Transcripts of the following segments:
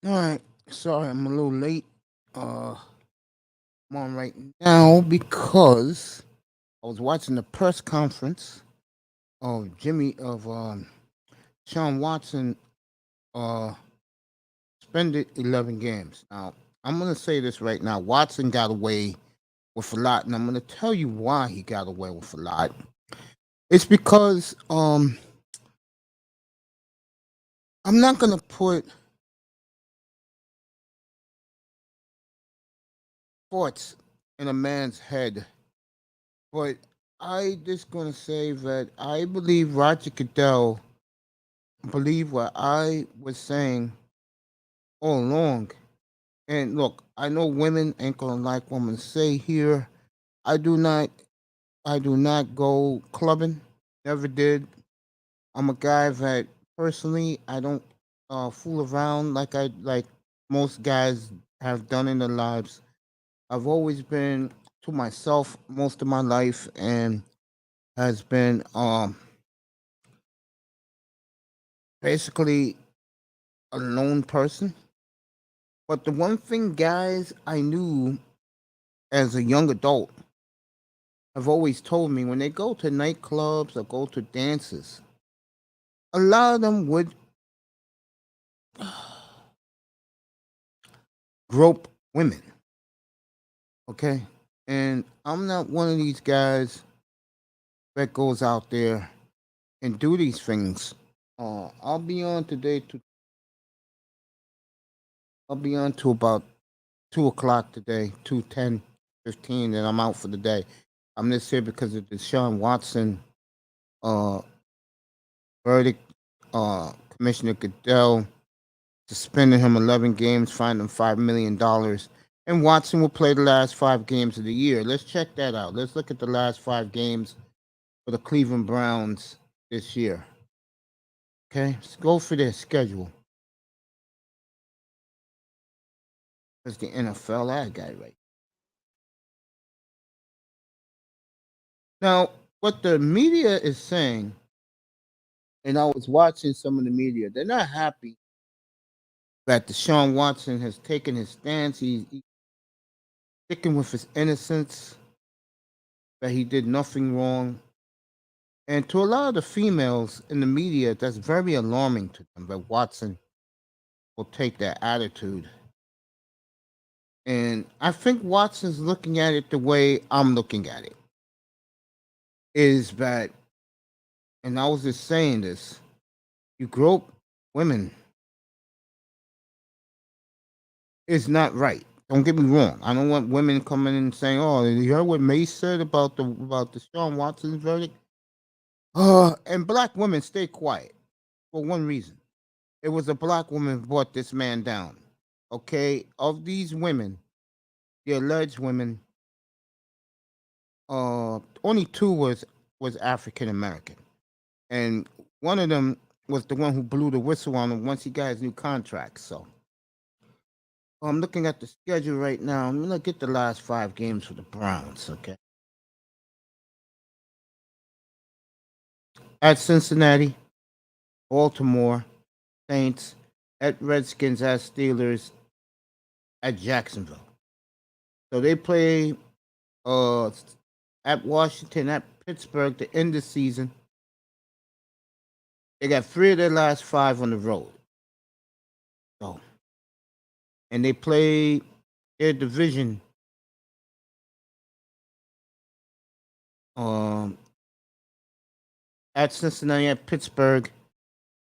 All right. Sorry, I'm a little late. I'm on right now because I was watching the press conference of Sean Watson uh suspended 11 games. Now, I'm gonna say this right now. Watson got away with a lot, and I'm gonna tell you why he got away with a lot. It's because I'm not gonna put thoughts in a man's head, but I just gonna say that I believe Roger Goodell believe what I was saying all along. And look, I know women ain't gonna like what I'm gonna say here. I do not I do not go clubbing. Never did. I'm a guy that personally I don't fool around like most guys have done in their lives. I've always been to myself most of my life and has been basically a lone person. But the one thing, guys, I knew as a young adult have always told me when they go to nightclubs or go to dances, a lot of them would grope women. Okay. And I'm not one of these guys that goes out there and do these things. I'll be on today to I'll be on to about 2 o'clock today, 2:10, 15, and I'm out for the day. I'm just here because of the Sean Watson uh verdict. Commissioner Goodell suspended him 11 games, fined him $5 million, and Watson will play the last 5 games of the year. Let's check that out. Let's look at the last 5 games for the Cleveland Browns this year. Okay, let's go for their schedule. That's the NFL ad guy right now. What the media is saying, and I was watching some of the media, they're not happy that Deshaun Watson has taken his stance. He's sticking with his innocence, that he did nothing wrong. And to a lot of the females in the media, that's very alarming to them that Watson will take that attitude. And I think Watson's looking at it the way I'm looking at it. Is that, and I was just saying this, you grope women is not right. Don't get me wrong. I don't want women coming in and saying, "Oh, you heard what Mace said about the Sean Watson verdict?" And black women stay quiet for one reason. It was a black woman who brought this man down. Okay, of these women, the alleged women, only two was African American, and one of them was the one who blew the whistle on him once he got his new contract. So I'm looking at the schedule right now. I'm gonna get the last 5 games for the Browns. Okay, at Cincinnati, Baltimore, Saints, at Redskins, at Steelers, at Jacksonville. So they play uh at Washington, at Pittsburgh to end the season. They got 3 of their last 5 on the road. So, and they play their division um at Cincinnati, at Pittsburgh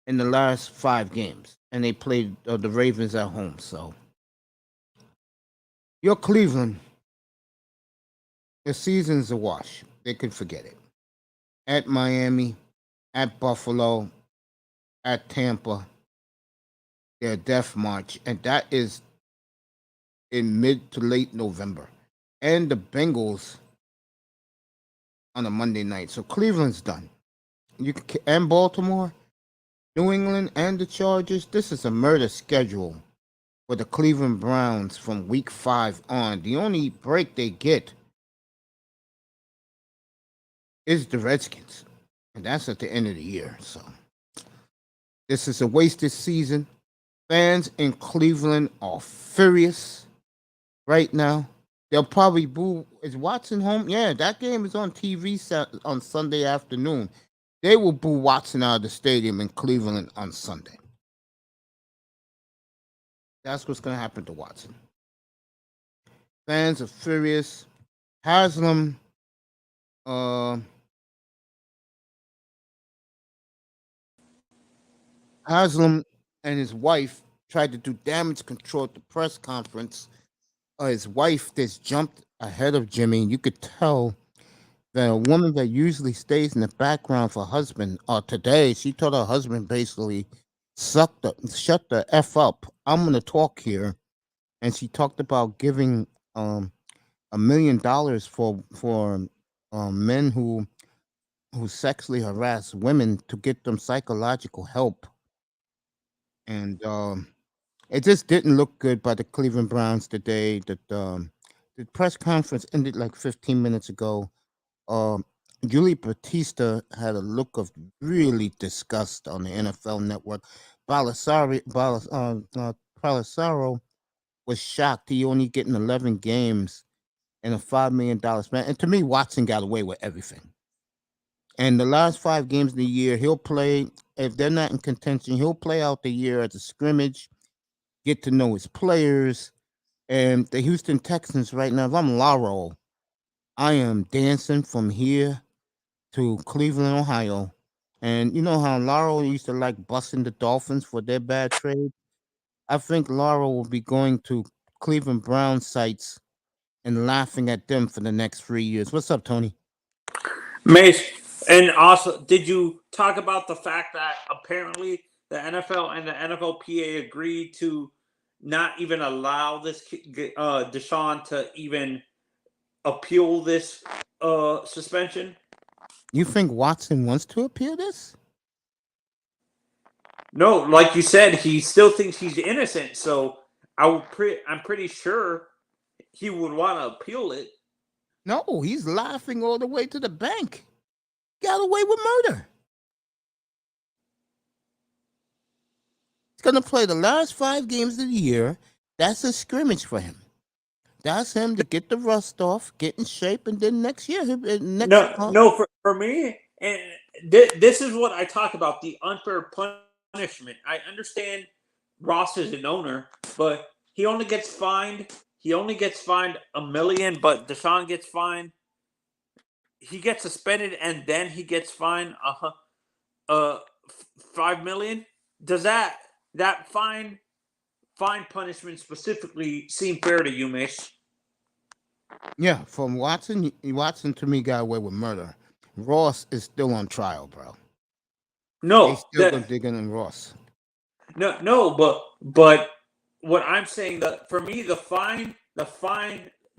in the last 5 games, and they played the Ravens at home. So, your Cleveland, the season's a wash. They can forget it. At Miami, at Buffalo, at Tampa, their death march, and that is in mid to late November. And the Bengals on a Monday night. So Cleveland's done. And Baltimore, New England, and the Chargers. This is a murder schedule for the Cleveland Browns from week 5 on. The only break they get is the Redskins, and that's at the end of the year. So this is a wasted season. Fans in Cleveland are furious right now. They'll probably boo. Is Watson home? Yeah, that game is on TV on Sunday afternoon. They will boo Watson out of the stadium in Cleveland on Sunday. That's what's going to happen to Watson. Fans are furious. Haslam, uh, Haslam and his wife tried to do damage control at the press conference. His wife just jumped ahead of Jimmy. You could tell that a woman that usually stays in the background for husband, today she told her husband basically, shut the f up. I'm gonna talk here, and she talked about giving $1 million for men who sexually harass women to get them psychological help, and it just didn't look good by the Cleveland Browns today. That the press conference ended like 15 minutes ago. Um, Julie Batista had a look of really disgust on the NFL Network. Palisaro was shocked. He only getting 11 games and a $5 million spend. And to me, Watson got away with everything. And the last 5 games of the year, he'll play. If they're not in contention, he'll play out the year as a scrimmage, get to know his players. And the Houston Texans right now, if I'm Laurel, I am dancing from here to Cleveland, Ohio. And you know how Laurel used to like busting the Dolphins for their bad trade? I think Laurel will be going to Cleveland Brown sites and laughing at them for the next 3 years. What's up, Tony? Mace, and also, did you talk about the fact that apparently the NFL and the NFLPA agreed to not even allow this Deshaun to even appeal this suspension? You think Watson wants to appeal this? No, like you said, he still thinks he's innocent. So I'm pretty sure he would want to appeal it. No, he's laughing all the way to the bank. Got away with murder. He's going to play the last 5 games of the year. That's a scrimmage for him. That's him to get the rust off, get in shape, and then next year, No, for me, and this is what I talk about: the unfair punishment. I understand Ross is an owner, but he only gets fined. He only gets fined $1 million, but Deshaun gets fined. He gets suspended, and then he gets fined uh 5 million. Does that fine punishment specifically seem fair to you, Mish? Yeah, from Watson to me got away with murder. Ross is still on trial, bro. They No, still gonna dig in Ross. no, but what I'm saying, that for me, the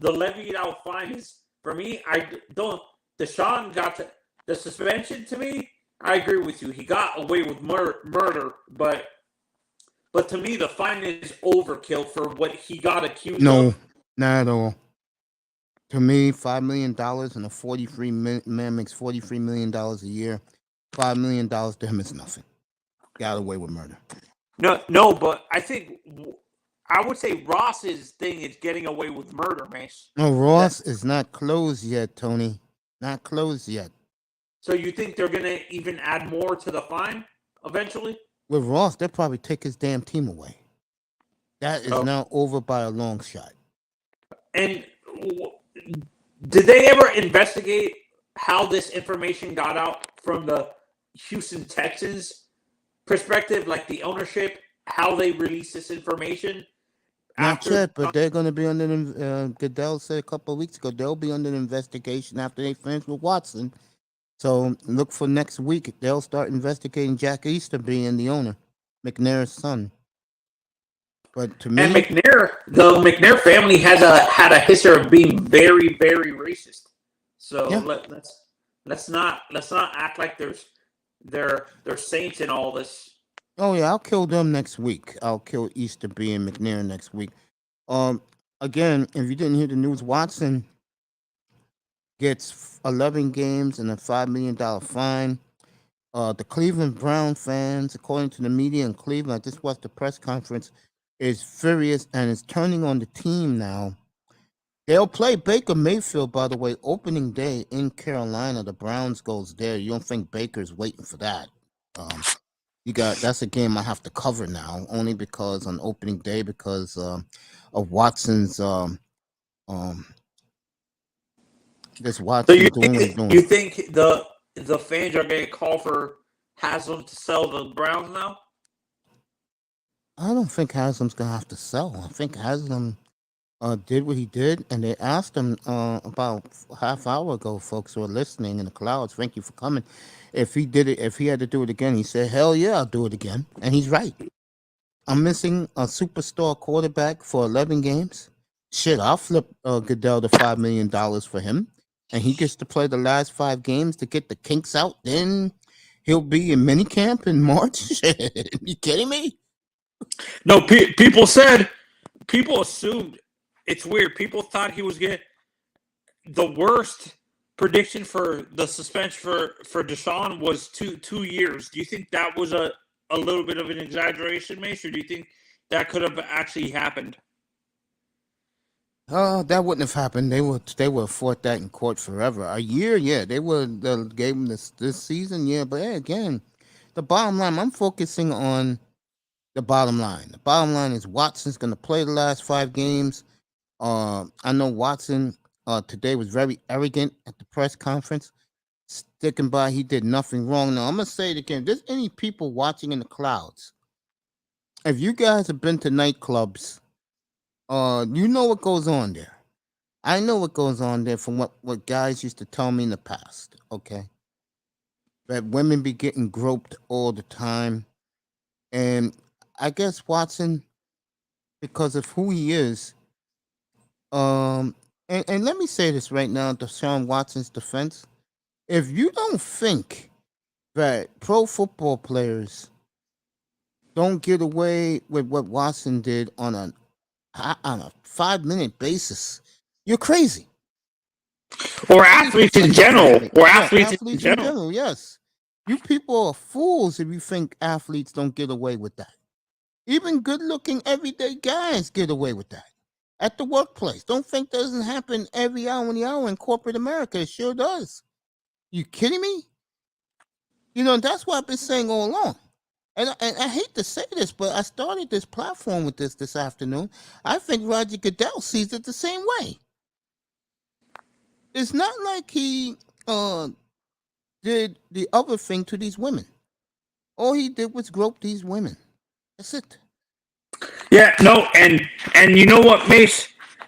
levied out fine is, for me. I don't. Deshaun got the suspension. To me, I agree with you. He got away with murder, but to me, the fine is overkill for what he got accused No, of. not at all. To me, $5 million and a 43 man makes $43 million a year. $5 million to him is nothing. Got away with murder. No, but I think I would say Ross's thing is getting away with murder, man. No, Ross is not closed yet, Tony. Not closed yet. So you think they're gonna even add more to the fine eventually? With Ross, they'll probably take his damn team away. That is now over by a long shot. And did they ever investigate how this information got out from the Houston Texans perspective, like the ownership, how they released this information? Not yet, but they're going to be under. Goddell said a couple of weeks ago they'll be under investigation after they finish with Watson. So look for next week. They'll start investigating Jack Easterby, the owner, McNair's son. But to me, and the McNair family had a history of being very, very racist. So yeah. let's not act like they're saints in all this. Oh yeah, I'll kill them next week. I'll kill Easterby and McNair next week. Again, if you didn't hear the news, Watson gets 11 games and a $5 million fine. the Cleveland Brown fans, according to the media in Cleveland, I just watched the press conference, is furious and is turning on the team now. They'll play Baker Mayfield, by the way, opening day in Carolina. The Browns goes there. You don't think Baker's waiting for that? That's a game I have to cover now, only because on opening day because of Watson's this So Watson doing what he's you doing. think the fans are going to call for Haslam to sell the Browns now? I don't think Haslam's gonna have to sell. I think Haslam did what he did, and they asked him about half hour ago, folks who are listening in the clouds. Thank you for coming. If he did it, if he had to do it again, he said, "Hell yeah, I'll do it again," and he's right. I'm missing a superstar quarterback for 11 games. Shit, I'll flip Goodell to $5 million for him, and he gets to play the last 5 games to get the kinks out. Then he'll be in minicamp in March. You kidding me? No, people assumed, it's weird. People thought he was going to, the worst prediction for the suspension for Deshaun was two years. Do you think that was a little bit of an exaggeration, Mace, or do you think that could have actually happened? That wouldn't have happened. They would have fought that in court forever. A year, yeah, they would gave him this season, yeah. But hey, again, the bottom line, I'm focusing on the bottom line. The bottom line is Watson's going to play the last 5 games. I know Watson today was very arrogant at the press conference, sticking by he did nothing wrong. Now, I'm going to say it again. If there's any people watching in the clouds, if you guys have been to nightclubs, you know what goes on there. I know what goes on there from what guys used to tell me in the past, okay? That women be getting groped all the time. And I guess Watson, because of who he is, and let me say this right now, Deshaun Watson's defense. If you don't think that pro football players don't get away with what Watson did on a 5-minute basis, you're crazy. Or athletes in general. Or athletes in general. Yes. You people are fools if you think athletes don't get away with that. Even good-looking everyday guys get away with that. At the workplace. Don't think that doesn't happen every hour in the hour in corporate America. It sure does. You kidding me? You know, that's what I've been saying all along. And I hate to say this, but I started this platform with this afternoon. I think Roger Goodell sees it the same way. It's not like he did the other thing to these women. All he did was grope these women. That's it. Yeah, no, and you know what, Mace?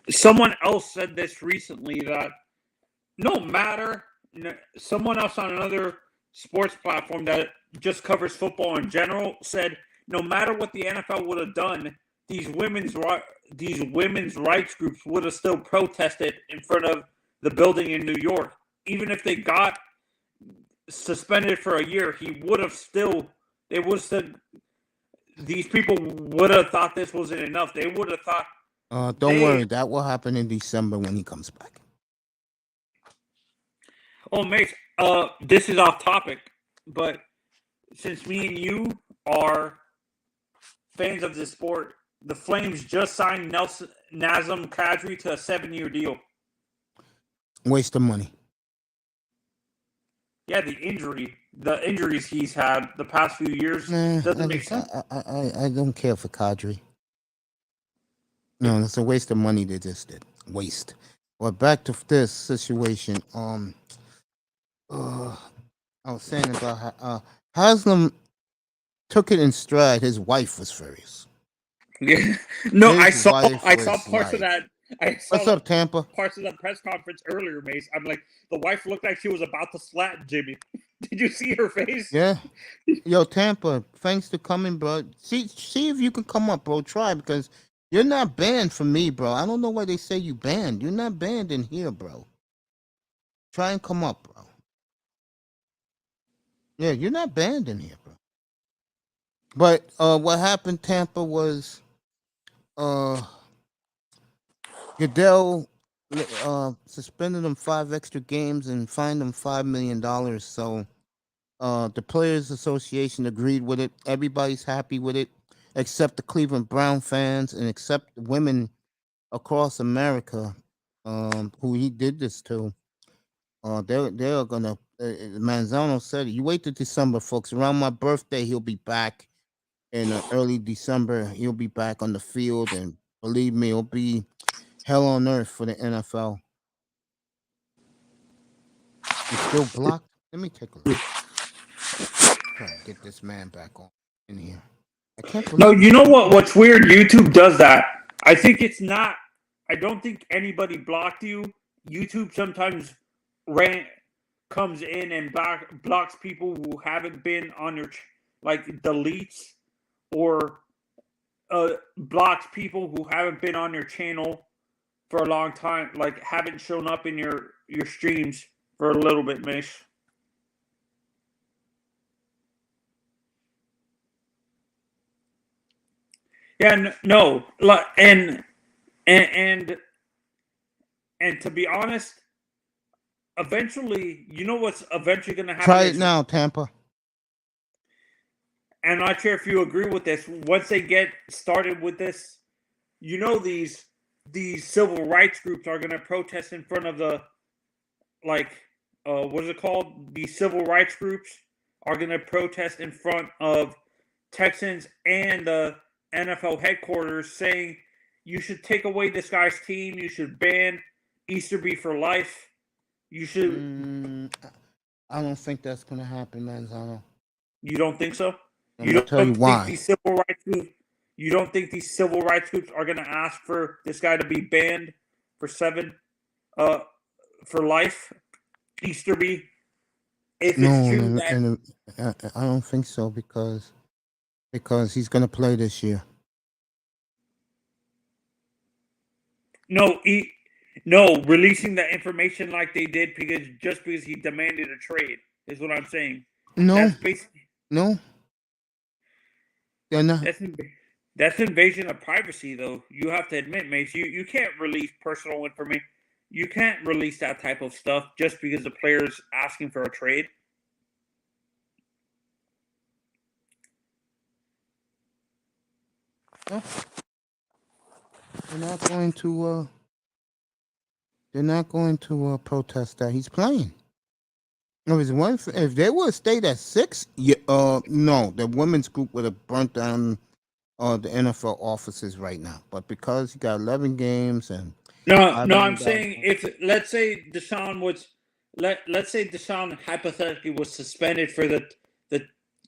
Someone else said this recently that no matter, someone else on another sports platform that just covers football in general said no matter what the NFL would have done, these women's rights groups would have still protested in front of the building in New York. Even if they got suspended for a year, they would have said, these people would have thought this wasn't enough. They would have thought. Don't worry, that will happen in December when he comes back. Oh, Mace, this is off topic, but since me and you are fans of this sport, the Flames just signed Nazem Kadri to a 7-year deal. Waste of money. Yeah, the injuries he's had the past few years doesn't make sense. I don't care for Kadri. No, it's a waste of money they just did. Waste. Well, back to this situation. I was saying about how Haslam took it in stride. His wife was furious. Yeah. No, I saw parts of that. What's up, Tampa? Parts of the press conference earlier, Mace. I'm like, the wife looked like she was about to slap Jimmy. Did you see her face? Yeah. Yo, Tampa, thanks for coming, bro. See if you can come up, bro. Try, because you're not banned from me, bro. I don't know why they say you banned. You're not banned in here, bro. Try and come up, bro. Yeah, you're not banned in here, bro. But what happened, Tampa, was Goodell suspended him 5 extra games and fined him $5 million. So The Players Association agreed with it. Everybody's happy with it, except the Cleveland Brown fans and except the women across America, who he did this to. They're gonna. Manzano said, "You wait till December, folks. Around my birthday, he'll be back in early December. He'll be back on the field, and believe me, it'll be hell on earth for the NFL." He's still blocked. Let me take a look. Try to get this man back on in here. I can't believe. No, you know what? What's weird? YouTube does that. I think it's not. I don't think anybody blocked you. YouTube sometimes comes in and blocks people who haven't been on your like deletes or blocks people who haven't been on your channel for a long time, like haven't shown up in your streams for a little bit, Mish. Yeah, no, and to be honest, eventually, you know what's eventually going to happen? Try it now, Tampa. I'm not sure if you agree with this. Once they get started with this, you know these civil rights groups are going to protest in front of the, like, what is it called? These civil rights groups are going to protest in front of Texans and the NFL headquarters, saying you should take away this guy's team. You should ban Easterby for life. You should. I don't think that's going to happen, Manzano. You don't think so? You don't tell you why. These civil rights groups, you don't think these civil rights groups are going to ask for this guy to be banned for life, Easterby? If it's true that I don't think so because he's going to play this year. No, releasing that information like they did because he demanded a trade is what I'm saying. No, no, they're not. That's invasion of privacy, though. You have to admit, Mace, you can't release personal information. You can't release that type of stuff just because the player's asking for a trade. No. They're not going to protest that he's playing. If they would have stayed at 6, no, the women's group would have burnt down the NFL offices right now. But because he got 11 games and I'm saying let's say Deshaun hypothetically was suspended for the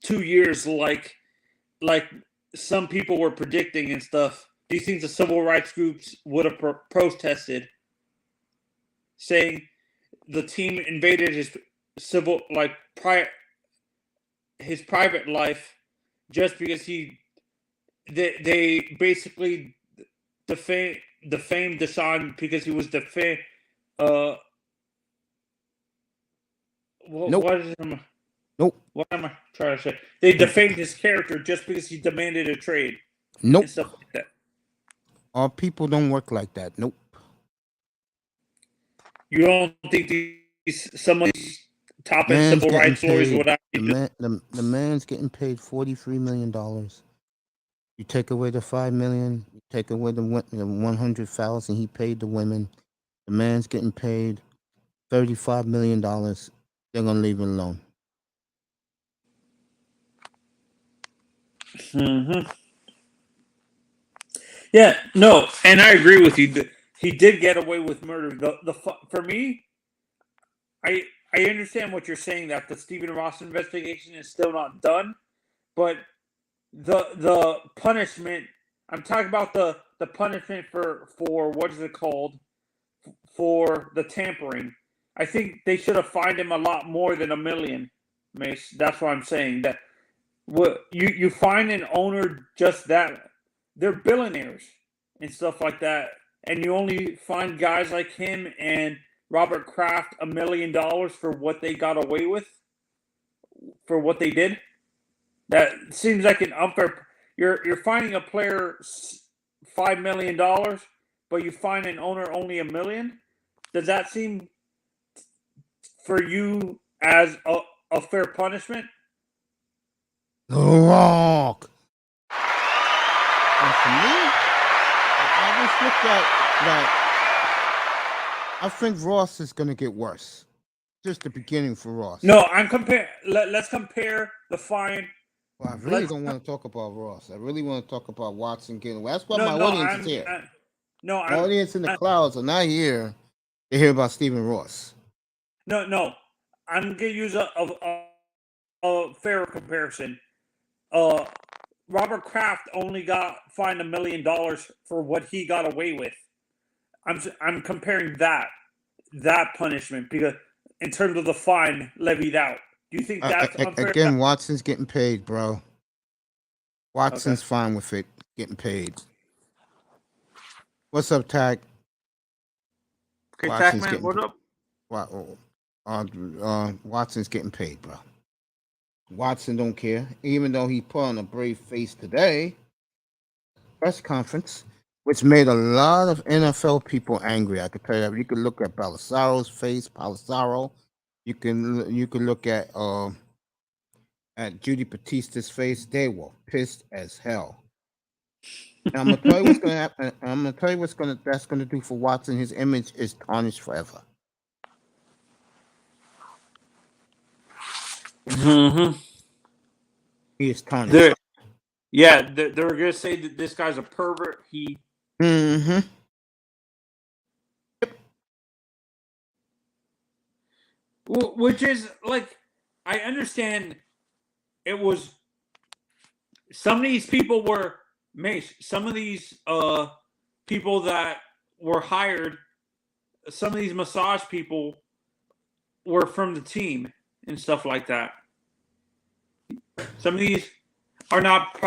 2 years, like some people were predicting and stuff. Do you think the civil rights groups would have protested, saying the team invaded his his private life just because they basically defamed Deshaun because he was Nope. Nope. What am I trying to say? They defamed his character just because he demanded a trade. Nope. And stuff like that. Our people don't work like that. Nope. You don't think some of these top end civil rights lawyers would actually do? The man's getting paid $43 million. You take away the $5 million, you take away the $100,000 he paid the women. The man's getting paid $35 million. They're gonna leave it alone. Mm-hmm. Yeah, no, and I agree with you. He did get away with murder. For me, I understand what you're saying, that the Stephen Ross investigation is still not done, but the punishment, I'm talking about the punishment for what is it called, for the tampering. I think they should have fined him a lot more than $1 million, Mace. That's what I'm saying. That what you fine an owner just that. They're billionaires and stuff like that, and you only find guys like him and Robert Kraft $1 million for what they got away with, for what they did. That seems like an unfair. You're finding a player $5 million, but you find an owner only $1 million. Does that seem, for you as a fair punishment? The Rock. And for me, I just looked at that. I think Ross is going to get worse. Just the beginning for Ross. No, I'm comparing. Let's compare the fine. Well, I really don't want to talk about Ross. I really want to talk about Watson getting away. That's why my audience is here. My audience in the clouds are not here to hear about Stephen Ross. No. I'm going to use a fair comparison. Robert Kraft only got fined $1 million for what he got away with. I'm comparing that punishment because in terms of the fine levied out. Do you think that's unfair? Again, Watson's getting paid, bro. Watson's fine with it, getting paid. What's up, Tag? Okay, Tag man, what up? Watson's getting paid, bro. Watson don't care, even though he put on a brave face today. Press conference, which made a lot of NFL people angry. I could tell you that. You could look at Belisaro's face, Balisaro. You can look at Judy Batista's face. They were pissed as hell. Now, I'm gonna tell you what's gonna happen. I'm gonna tell you that's gonna do for Watson. His image is tarnished forever. Mm-hmm. He is tarnished. They're gonna say that this guy's a pervert. Mm-hmm. Which is like, I understand. It was some of these people were Mace. Some of these people that were hired, some of these massage people were from the team and stuff like that. Some of these are not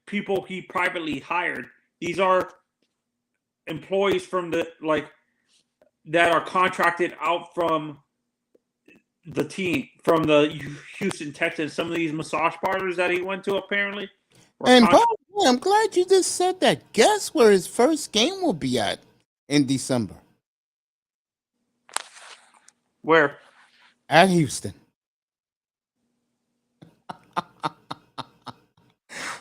people he privately hired. These are employees from that are contracted out from the team, from the Houston Texans. Some of these massage parlors that he went to apparently. And I'm glad you just said that. Guess where his first game will be at in December? Where? At Houston.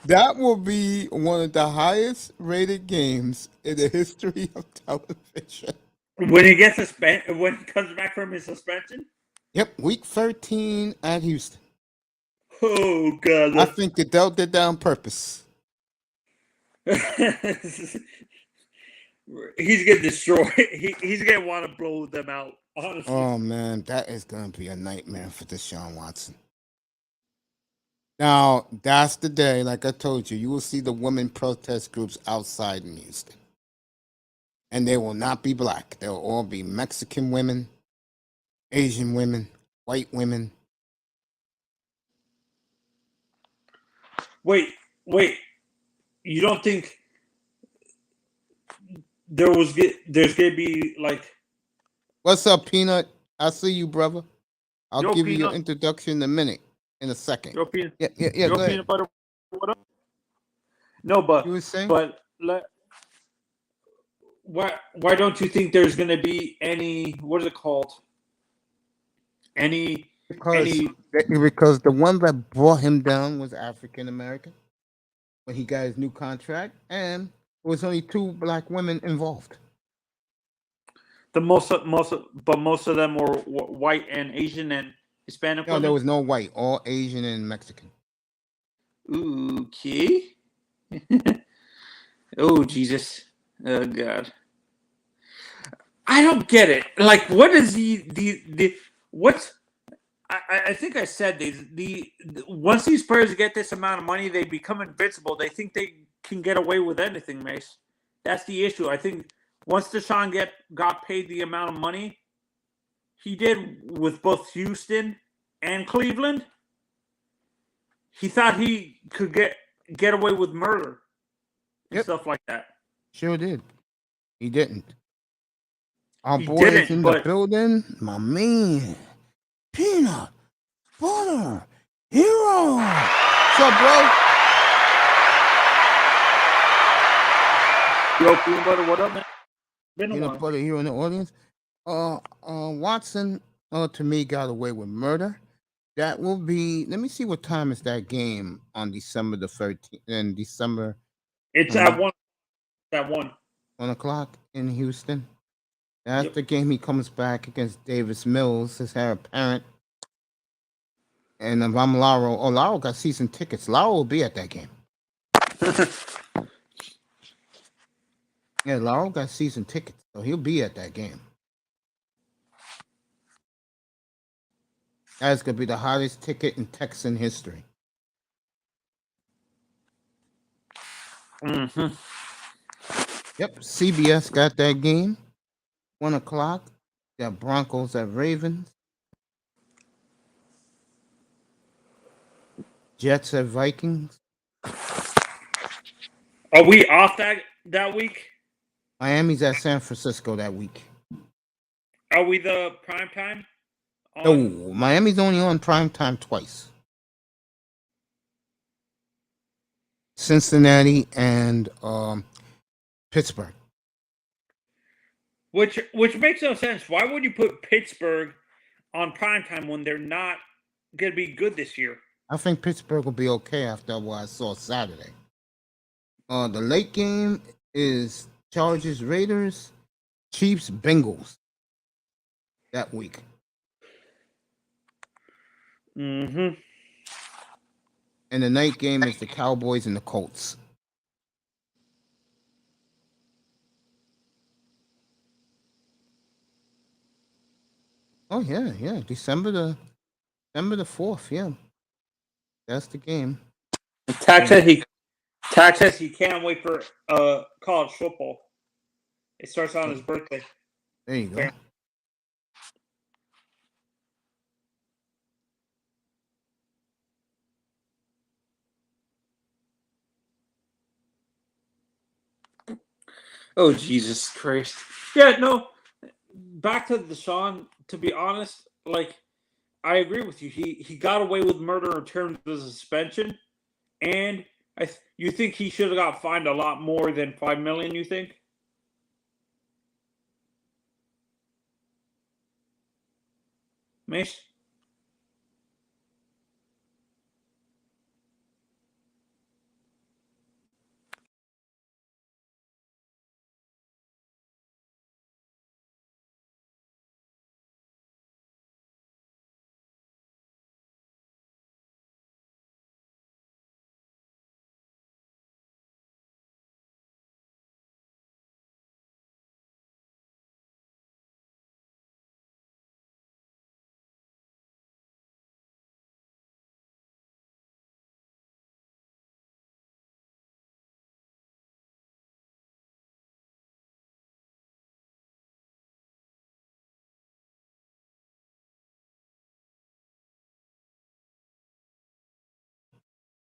That will be one of the highest rated games in the history of television. When he gets when he comes back from his suspension? Yep, week 13 at Houston. Oh, God. I think Goddell did that on purpose. He's getting destroyed. He's going to want to blow them out, honestly. Oh, man, that is going to be a nightmare for Deshaun Watson. Now, that's the day, like I told you, you will see the women protest groups outside in Houston. And they will not be black. They'll all be Mexican women, Asian women, white women. Wait. You don't think there's going to be like... What's up, Peanut? I see you, brother. I'll give Peanut. you your introduction in a minute. In a second. Peanut. Yeah. Go Peanut butter. What up? No, but you were saying? Why don't you think there's going to be any? What is it called? Because the one that brought him down was African American when he got his new contract, and there was only 2 black women involved. Most of them were white and Asian and Hispanic. No, there was no white, all Asian and Mexican. Okay. Oh, Jesus. Oh, God. I don't get it. Like, what is what? I think I said once these players get this amount of money, they become invincible. They think they can get away with anything, Mace. That's the issue. I think once Deshaun got paid the amount of money he did with both Houston and Cleveland, he thought he could get away with murder and stuff like that. Sure did. He didn't. Our boy is in the building. My man. Peanut Butter Hero. What's up, bro? Yo, Peanut Butter, what up, man? Peanut Butter Hero in the audience. Watson, to me, got away with murder. That will be. Let me see what time is that game on December the 13th. In December, It's at um, one. At one. 1 o'clock in Houston. That's Yep. the game he comes back against Davis Mills, his heir apparent. And if I'm Laro, Laro got season tickets. Laro will be at that game. Yeah, Laro got season tickets, so he'll be at that game. That's gonna be the hottest ticket in Texan history. Mm-hmm. Yep, CBS got that game. 1 o'clock. Got Broncos at Ravens. Jets at Vikings. Are we off that week? Miami's at San Francisco that week. Are we the prime time? No, Miami's only on prime time twice. Cincinnati and Pittsburgh. Which makes no sense. Why would you put Pittsburgh on primetime when they're not going to be good this year? I think Pittsburgh will be okay after what I saw Saturday. The late game is Chargers, Raiders, Chiefs, Bengals that week. Mm-hmm. And the night game is the Cowboys and the Colts. Oh yeah. December the 4th, yeah. That's the game. Tax says he can't wait for college football. It starts on his birthday. There you go. Oh, Jesus Christ. Yeah, no. Back to Deshaun, to be honest, like, I agree with you. He got away with murder in terms of suspension, and you think he should have got fined a lot more than $5 million, you think? Mish?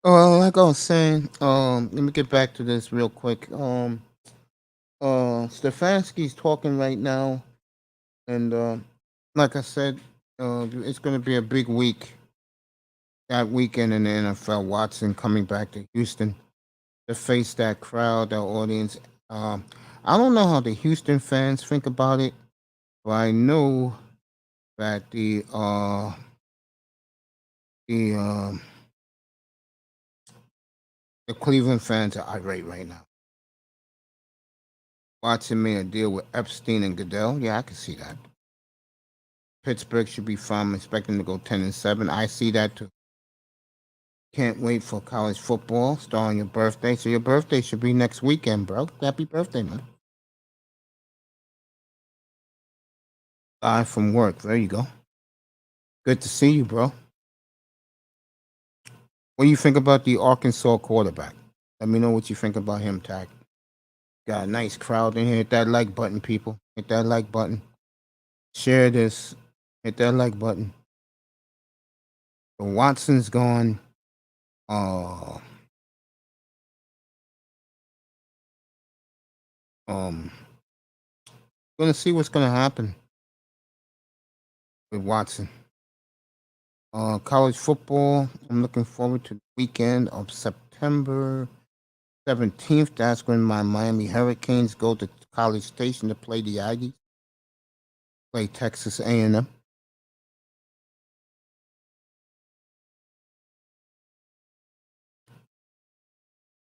Like I was saying, let me get back to this real quick. Stefanski's talking right now, and like I said, it's going to be a big week that weekend in the NFL. Watson coming back to Houston to face that crowd, that audience. I don't know how the Houston fans think about it, but I know that the the Cleveland fans are irate right now. Watson made a deal with Epstein and Goddell. Yeah, I can see that. Pittsburgh should be fine. I'm expecting to go 10-7. I see that too. Can't wait for college football. Start on your birthday. So your birthday should be next weekend, bro. Happy birthday, man. Live from work. There you go. Good to see you, bro. What do you think about the Arkansas quarterback? Let me know what you think about him, Tag. Got a nice crowd in here. Hit that like button, people. Hit that like button. Share this. Hit that like button. So Watson's gone. Gonna see what's gonna happen with Watson. College football. I'm looking forward to the weekend of September 17th. That's when my Miami Hurricanes go to College Station to play the Aggies. Play Texas A&M.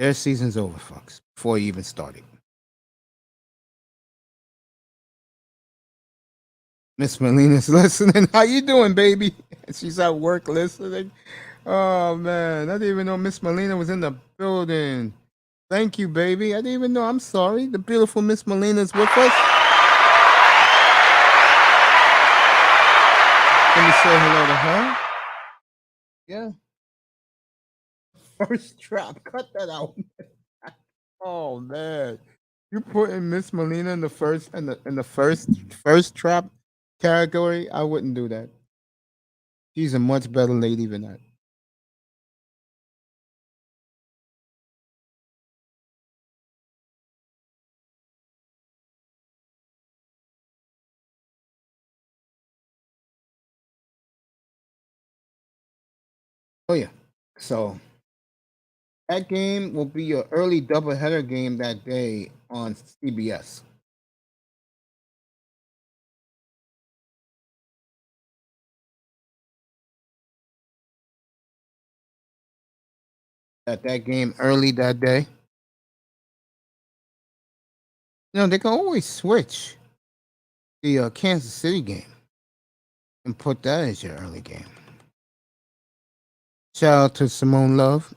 Their season's over, folks, before it even started. Miss Melina's listening. How you doing, baby? She's at work listening. Oh man, I didn't even know Miss Melina was in the building. Thank you, baby. I didn't even know. I'm sorry. The beautiful Miss Melina's with us. Let me say hello to her. Yeah. First trap. Cut that out. Oh man. You putting Miss Melina in the first trap category? I wouldn't do that. She's a much better lady than that. Oh yeah. So that game will be your early doubleheader game that day on CBS. At that game early that day. They can always switch the Kansas City game and put that as your early game. Shout out to Simone Love.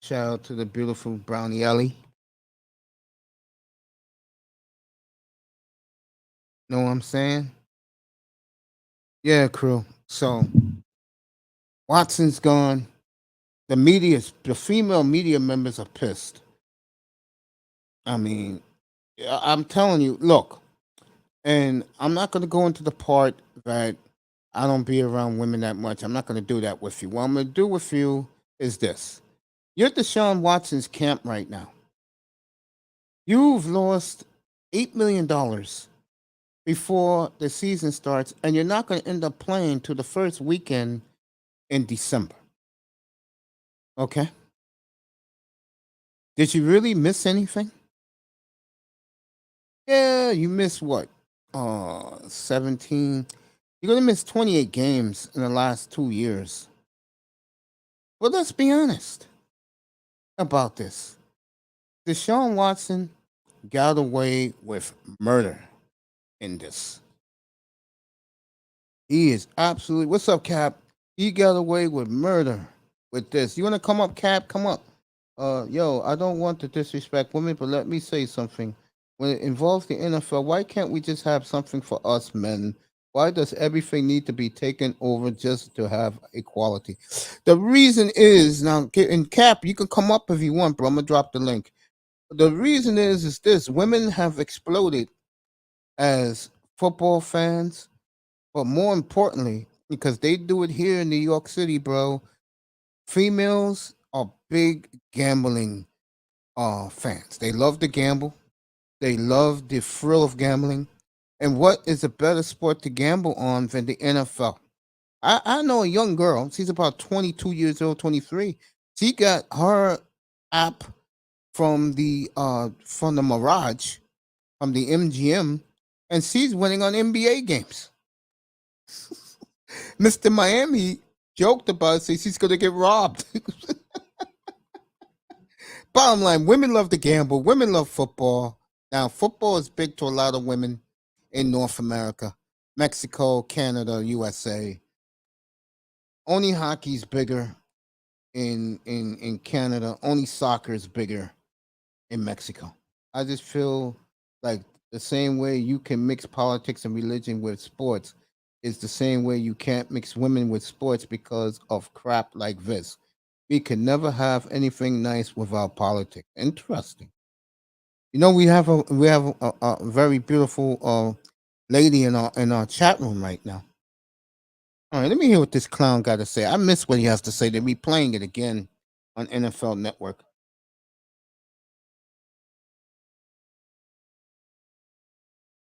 Shout out to the beautiful Brownie Ellie. Know what I'm saying? Yeah, crew. So Watson's gone. The female media members are pissed. I mean, I'm telling you, look, and I'm not going to go into the part that I don't be around women that much. I'm not going to do that with you. What I'm going to do with you is this. You're at Deshaun Watson's camp right now. You've lost $8 million before the season starts, and you're not going to end up playing to the first weekend in December. Okay? Did you really miss anything? Yeah, you missed what? 17. You're going to miss 28 games in the last 2 years. But let's be honest about this. Deshaun Watson got away with murder in this. He is absolutely. What's up, Cap? He got away with murder with this. You want to come up, Cap? Come up. Yo, I don't want to disrespect women, but let me say something. When it involves the NFL, why can't we just have something for us men? Why does everything need to be taken over just to have equality? The reason is now, in Cap, you can come up if you want, bro. I'm gonna drop the link. The reason is this: women have exploded as football fans, but more importantly, because they do it here in New York City, bro. Females are big gambling fans. They love to gamble. They love the thrill of gambling. And what is a better sport to gamble on than the NFL? I know a young girl. She's about 22 years old, 23. She got her app from the Mirage, from the MGM, and she's winning on NBA games. Mr. Miami joked about it, says he's gonna get robbed. Bottom line, women love to gamble. Women love football. Now, football is big to a lot of women in North America, Mexico, Canada, USA. Only hockey's bigger in Canada. Only soccer is bigger in Mexico. I just feel like the same way you can mix politics and religion with sports is the same way you can't mix women with sports because of crap like this. We can never have anything nice without politics. Interesting. We have a very beautiful lady in our chat room right now. All right, let me hear what this clown got to say. I miss what he has to say. They'll be playing it again on NFL Network.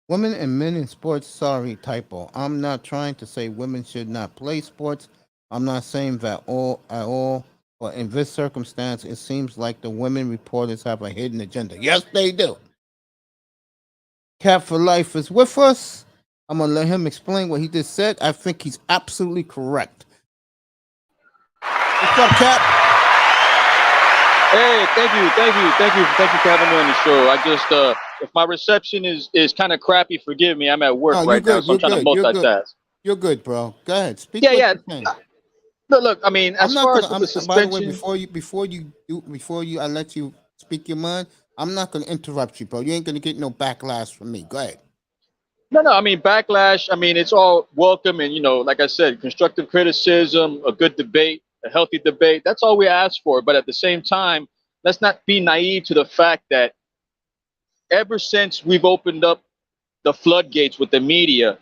Women and men in sports, sorry, typo. I'm not trying to say women should not play sports. I'm not saying that all at all. But in this circumstance, it seems like the women reporters have a hidden agenda. Yes, they do. Cat for Life is with us. I'm going to let him explain what he just said. I think he's absolutely correct. What's up, Cap? Hey, thank you for having me on the show. I just, if my reception is kind of crappy, forgive me. I'm at work Oh, you're right now, good. so I'm You're trying to good. You're good. multitask. You're good, bro. Go ahead. Speak Yeah, what yeah. you're saying. Look. I mean, I'm as not far gonna. as with the By the way, suspension, I let you speak your mind. I'm not gonna interrupt you, bro. You ain't gonna get no backlash from me. Go ahead. no. I mean, backlash. I mean, it's all welcome, and like I said, constructive criticism, a good debate, a healthy debate. That's all we ask for. But at the same time, let's not be naive to the fact that ever since we've opened up the floodgates with the media,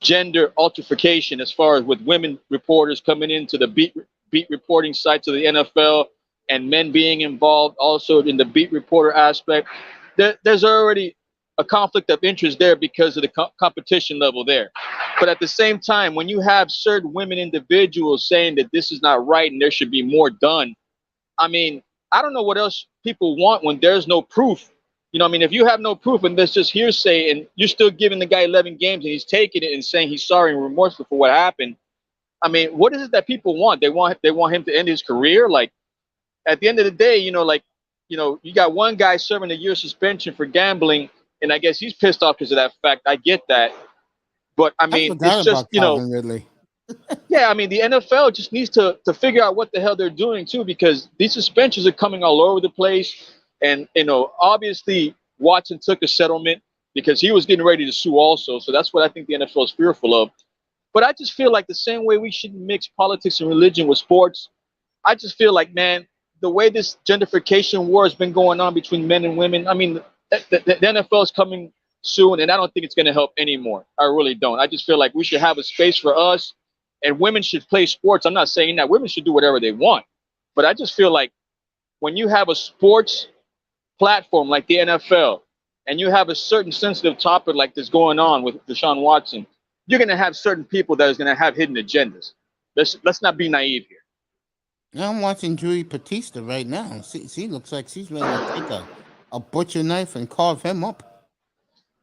gender altercation as far as with women reporters coming into the beat reporting sites of the NFL and men being involved also in the beat reporter aspect. There's already a conflict of interest there because of the competition level there. But at the same time, when you have certain women individuals saying that this is not right and there should be more done, I mean, I don't know what else people want when there's no proof. I mean, if you have no proof and there's just hearsay and you're still giving the guy 11 games and he's taking it and saying he's sorry and remorseful for what happened, I mean, what is it that people want? They want him to end his career. Like at the end of the day, you got one guy serving a year suspension for gambling, and I guess he's pissed off because of that fact. I get that, but I I mean, it's forgot just about Calvin Ridley. yeah, I mean, the NFL just needs to figure out what the hell they're doing too, because these suspensions are coming all over the place. And obviously Watson took a settlement because he was getting ready to sue also. So that's what I think the NFL is fearful of. But I just feel like the same way we shouldn't mix politics and religion with sports, I just feel like, man, the way this gentrification war has been going on between men and women, I mean, the NFL is coming soon, and I don't think it's going to help anymore. I really don't. I just feel like we should have a space for us, and women should play sports. I'm not saying that women should do whatever they want, but I just feel like when you have a sports platform like the NFL, and you have a certain sensitive topic like this going on with Deshaun Watson, you're going to have certain people that is going to have hidden agendas. Let's not be naive here. Now I'm watching Julie Batista right now. She looks like she's ready to take a butcher knife and carve him up.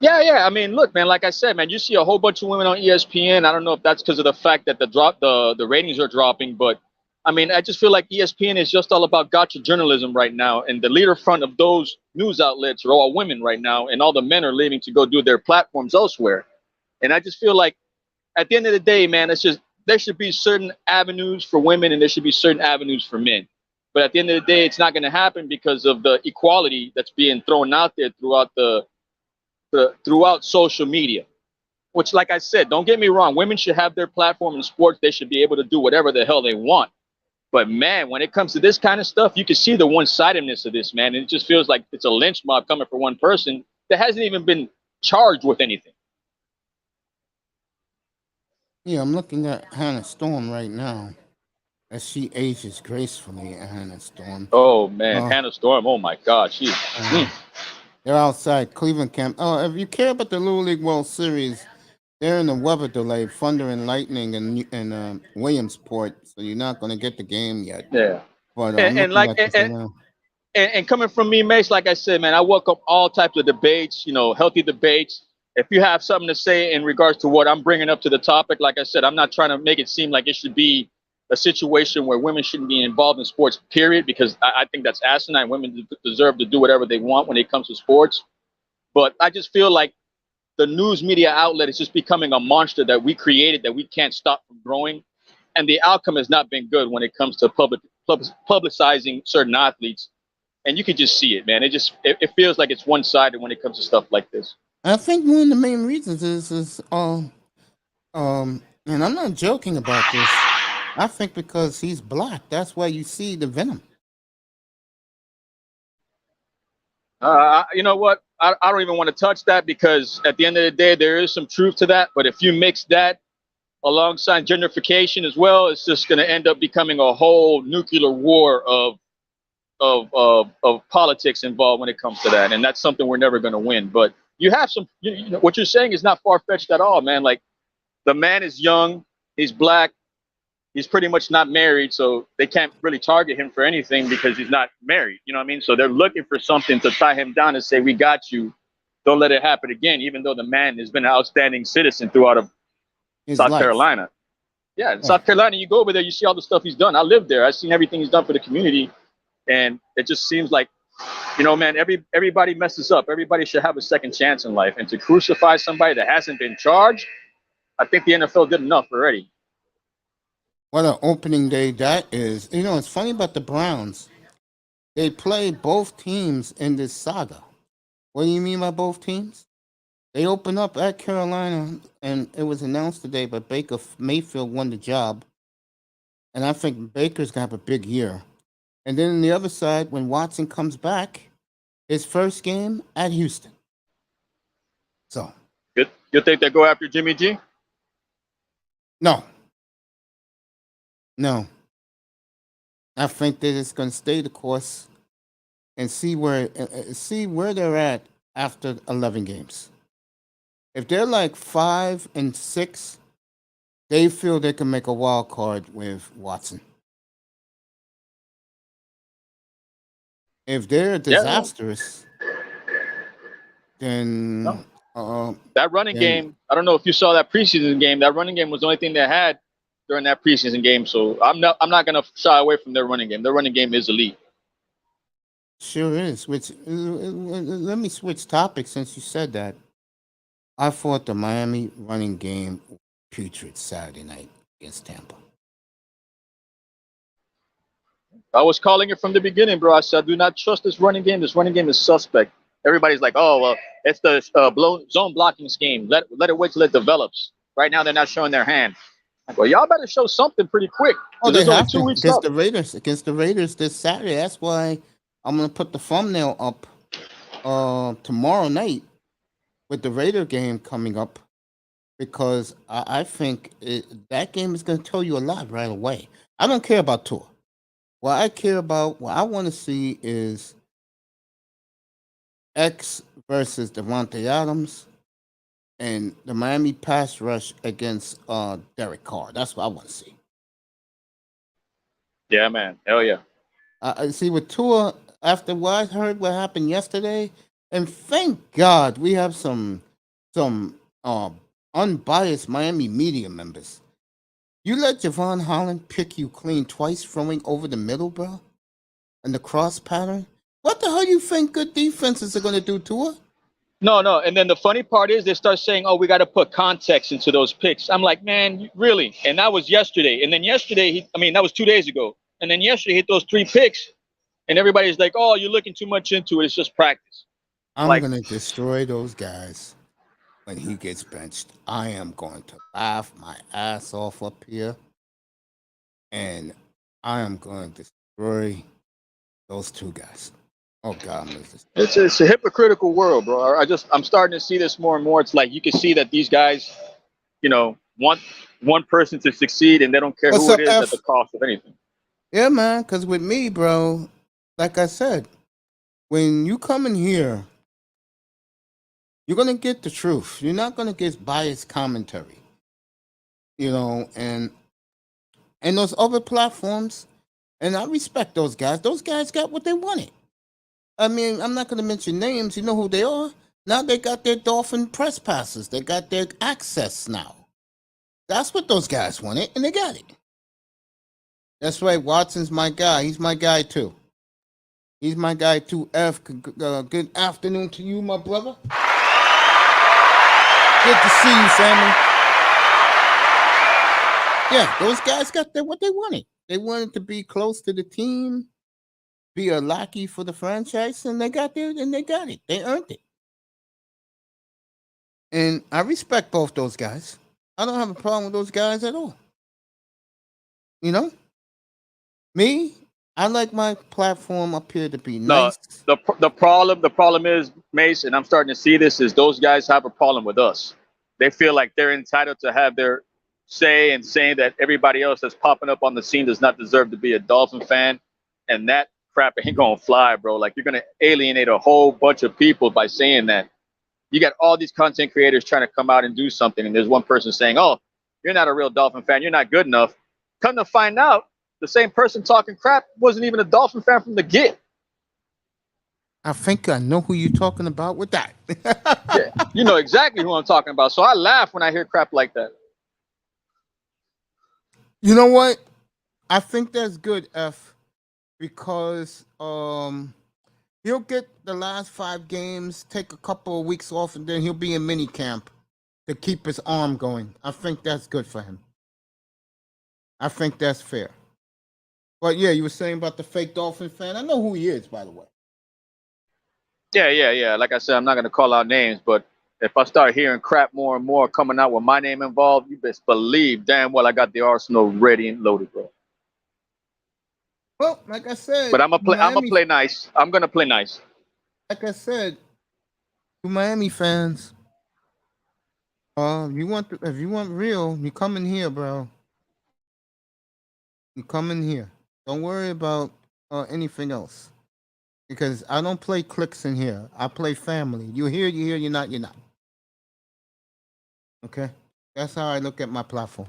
Yeah. I mean, look, man. Like I said, man, you see a whole bunch of women on ESPN. I don't know if that's because of the fact that the ratings are dropping, but I mean, I just feel like ESPN is just all about gotcha journalism right now, and the leader front of those news outlets are all women right now, and all the men are leaving to go do their platforms elsewhere. And I just feel like at the end of the day, man, it's just there should be certain avenues for women and there should be certain avenues for men. But at the end of the day, it's not going to happen because of the equality that's being thrown out there throughout throughout social media. Which, like I said, don't get me wrong, women should have their platform in sports. They should be able to do whatever the hell they want. But man, when it comes to this kind of stuff, you can see the one-sidedness of this, man. And it just feels like it's a lynch mob coming for one person that hasn't even been charged with anything. Yeah, I'm looking at Hannah Storm right now as she ages gracefully. Hannah Storm. Oh man, Uh, Hannah Storm. Oh my God, They're outside Cleveland camp. Oh, if you care about the Little League World Series, they're in the weather delay, thunder and lightning in Williamsport, so you're not going to get the game yet. yeah. But I'm And looking like at this right now. and coming from me, Mace, like I said, man, I welcome all types of debates. Healthy debates. If you have something to say in regards to what I'm bringing up to the topic, like I said, I'm not trying to make it seem like it should be a situation where women shouldn't be involved in sports, period, because I think that's asinine. Women deserve to do whatever they want when it comes to sports. But I just feel like the news media outlet is just becoming a monster that we created that we can't stop from growing. And the outcome has not been good when it comes to publicizing certain athletes. And you can just see it, man. It feels like it's one-sided when it comes to stuff like this. I think one of the main reasons is and I'm not joking about this. I think because he's black, that's why you see the venom. You know what? I don't even want to touch that because at the end of the day, there is some truth to that. But if you mix that alongside gentrification as well, it's just going to end up becoming a whole nuclear war of politics involved when it comes to that, and that's something we're never going to win. But you have some. What you're saying is not far fetched at all, man. Like the man is young, he's black, he's pretty much not married, so they can't really target him for anything because he's not married. You know what I mean? So they're looking for something to tie him down and say, "We got you. Don't let it happen again." Even though the man has been an outstanding citizen throughout South Carolina. Yeah, in South Carolina, you go over there, you see all the stuff he's done. I lived there. I've seen everything he's done for the community. And it just seems like, man, everybody messes up. Everybody should have a second chance in life. And to crucify somebody that hasn't been charged, I think the NFL did enough already. What an opening day that is. It's funny about the Browns. They play both teams in this saga. What do you mean by both teams? They open up at Carolina, and it was announced today, but Baker Mayfield won the job. And I think Baker's going to have a big year. And then on the other side, when Watson comes back, his first game at Houston. So. You think they go after Jimmy G? No. I think they're just going to stay the course and see where they're at after 11 games. If they're like 5-6, they feel they can make a wild card with Watson. If they're disastrous, then that running game. I don't know if you saw that preseason game. That running game was the only thing they had during that preseason game. So I'm not going to shy away from their running game. Their running game is elite. Sure is. Which let me switch topics since you said that. I thought the Miami running game was putrid Saturday night against Tampa. I was calling it from the beginning, bro. I said, do not trust this running game. This running game is suspect. Everybody's like, oh, well, it's the zone blocking scheme. Let it wait till it develops. Right now, they're not showing their hand. Well, y'all better show something pretty quick. Oh, they have to against the Raiders. Against the Raiders this Saturday. That's why I'm going to put the thumbnail up tomorrow night with the Raider game coming up, because I think that game is going to tell you a lot right away. I don't care about Tua. What I want to see is X versus Devontae Adams and the Miami pass rush against Derek Carr. That's what I want to see. Yeah, man. Hell yeah. I see with Tua, after what I heard what happened yesterday, and thank God we have some unbiased Miami media members. You let Javon Holland pick you clean twice, throwing over the middle, bro, and the cross pattern. What the hell you think good defenses are going to do to her? No. And then the funny part is they start saying, oh, we got to put context into those picks. I'm like, man, really? And that was yesterday. And then yesterday, that was 2 days ago. And then yesterday he hit those 3 picks. And everybody's like, oh, you're looking too much into it. It's just practice. I'm going to destroy those guys when he gets benched. I am going to laugh my ass off up here. And I am going to destroy those 2 guys. Oh God, it's a hypocritical world, bro. I'm starting to see this more and more. It's like you can see that these guys, want one person to succeed, and they don't care who it is at the cost of anything. Yeah, man. Because with me, bro, like I said, when you come in here, you're gonna get the truth. You're not gonna get biased commentary. And those other platforms, and I respect those guys. Those guys got what they wanted. I'm not going to mention names. You know who they are. Now they got their Dolphin press passes. They got their access now. That's what those guys wanted, and they got it. That's right. Watson's my guy. He's my guy, too. He's my guy, too. F, good afternoon to you, my brother. Good to see you, family. Yeah, those guys got what they wanted. They wanted to be close to the team, be a lackey for the franchise, and they got there, and they got it. They earned it. And I respect both those guys. I don't have a problem with those guys at all. Me, I like my platform up here to be nice. No, the problem is, Mace, and I'm starting to see this, is those guys have a problem with us. They feel like they're entitled to have their say and saying that everybody else that's popping up on the scene does not deserve to be a Dolphin fan. And that crap ain't gonna fly, bro. Like, you're gonna alienate a whole bunch of people by saying that. You got all these content creators trying to come out and do something, and there's one person saying, oh, you're not a real Dolphin fan, you're not good enough. Come to find out, the same person talking crap wasn't even a Dolphin fan from the get. I think I know who you're talking about with that. Yeah, you know exactly who I'm talking about. So I laugh when I hear crap like that. You know what? I think that's good, F. because he'll get the last 5 games, take a couple of weeks off, and then he'll be in mini camp to keep his arm going. I think that's good for him. I think that's fair. But yeah, you were saying about the fake Dolphin fan. I know who he is, by the way. Yeah. Like I said, I'm not gonna call out names, but if I start hearing crap more and more coming out with my name involved, you best believe damn well I got the arsenal ready and loaded, bro. Well, like I said, But I'm gonna play. I'm gonna Miami, play nice. I'm gonna play nice. like I said, to Miami fans, if you want real, you come in here, bro. You come in here. Don't worry about anything else. Because I don't play clicks in here. I play family. You're here, you're not, you're not. Okay? That's how I look at my platform.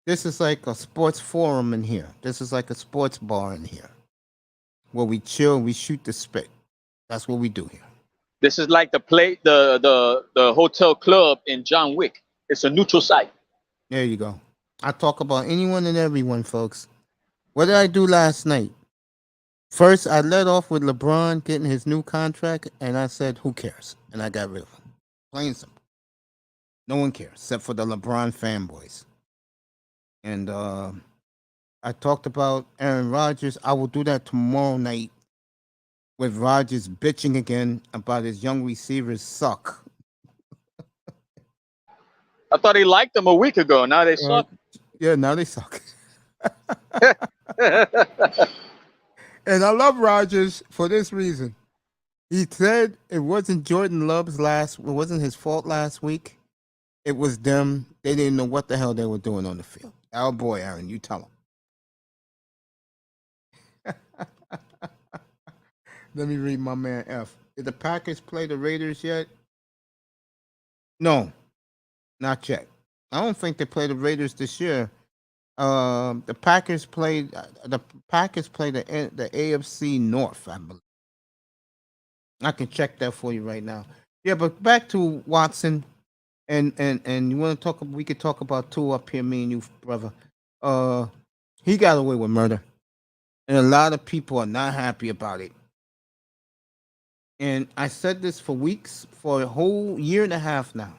This is like a sports forum in here. This is like a sports bar in here. Where we chill, we shoot the spit. That's what we do here. This is like the hotel club in John Wick. It's a neutral site. There you go. I talk about anyone and everyone, folks. What did I do last night? First, I led off with LeBron getting his new contract, and I said, who cares? And I got rid of him. Plain and simple. No one cares, except for the LeBron fanboys. And I talked about Aaron Rodgers. I will do that tomorrow night with Rodgers bitching again about his young receivers suck. I thought he liked them a week ago. Now they suck. Yeah, now they suck. And I love Rodgers for this reason. He said it wasn't Jordan Love's it wasn't his fault last week. It was them. They didn't know what the hell they were doing on the field. Oh boy, Aaron, you tell him. Let me read my man F. Did the Packers play the Raiders yet? No, not yet. I don't think they played the Raiders this year. The Packers played the AFC North, I believe. I can check that for you right now. Yeah, but back to Watson, and you want to talk? We could talk about two up here, me and you, brother. He got away with murder, and a lot of people are not happy about it. And I said this for weeks, for a whole year and a half now.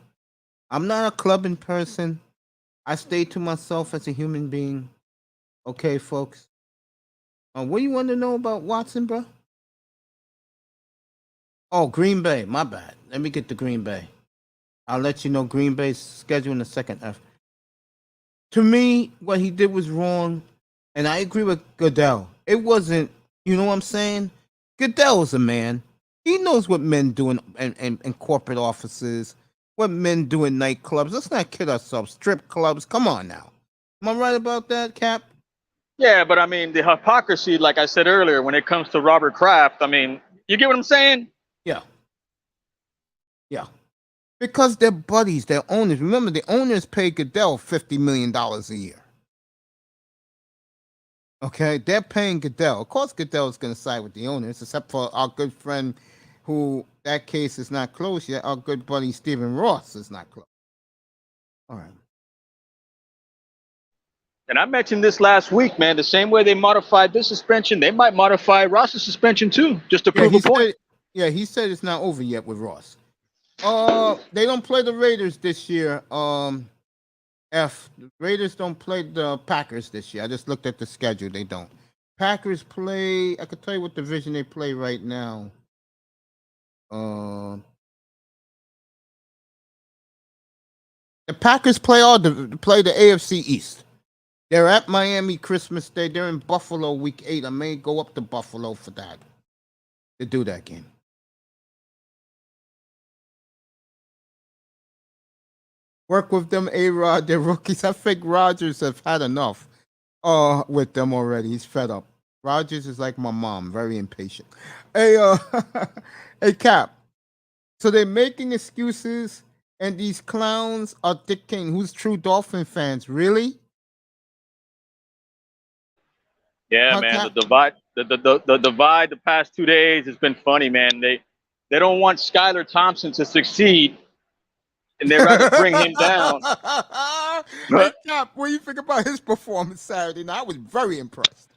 I'm not a clubbing person. I stay to myself as a human being. Okay, folks. What do you want to know about Watson, bro? Oh, Green Bay. My bad. Let me get to Green Bay. I'll let you know Green Bay's schedule in a second. To me, what he did was wrong, and I agree with Goddell. It wasn't, you know what I'm saying? Goodell is a man. He knows what men do in corporate offices. What men do in nightclubs. Let's not kid ourselves. Strip clubs. Come on now. Am I right about that, Cap? Yeah, but I mean, the hypocrisy, like I said earlier, when it comes to Robert Kraft, I mean, you get what I'm saying? Yeah. Yeah. Because they're buddies, they're owners. Remember, the owners pay Goodell $50 million a year. Okay? They're paying Goodell. Of course, Goodell is going to side with the owners, except for our good friend who, that case is not closed yet. Our good buddy Stephen Ross is not closed. All right. And I mentioned this last week, man. The same way they modified this suspension, they might modify Ross's suspension too, just to prove a point. He said it's not over yet with Ross. They don't play the Raiders this year. The Raiders don't play the Packers this year. I just looked at the schedule. They don't. Packers play. I can tell you what division they play right now. The Packers play the AFC East. They're at Miami Christmas Day. They're in Buffalo week 8. I may go up to Buffalo for that. To do that game. Work with them, A-Rod. They're rookies. I think Rodgers have had enough with them already. He's fed up. Rodgers is like my mom, very impatient. Hey, hey, Cap. So they're making excuses, and these clowns are dictating who's true Dolphin fans. Really? Yeah, man. The divide, the divide the past 2 days has been funny, man. They don't want Skylar Thompson to succeed, and they'd rather bring him down. Hey, Cap, what do you think about his performance Saturday night? I was very impressed.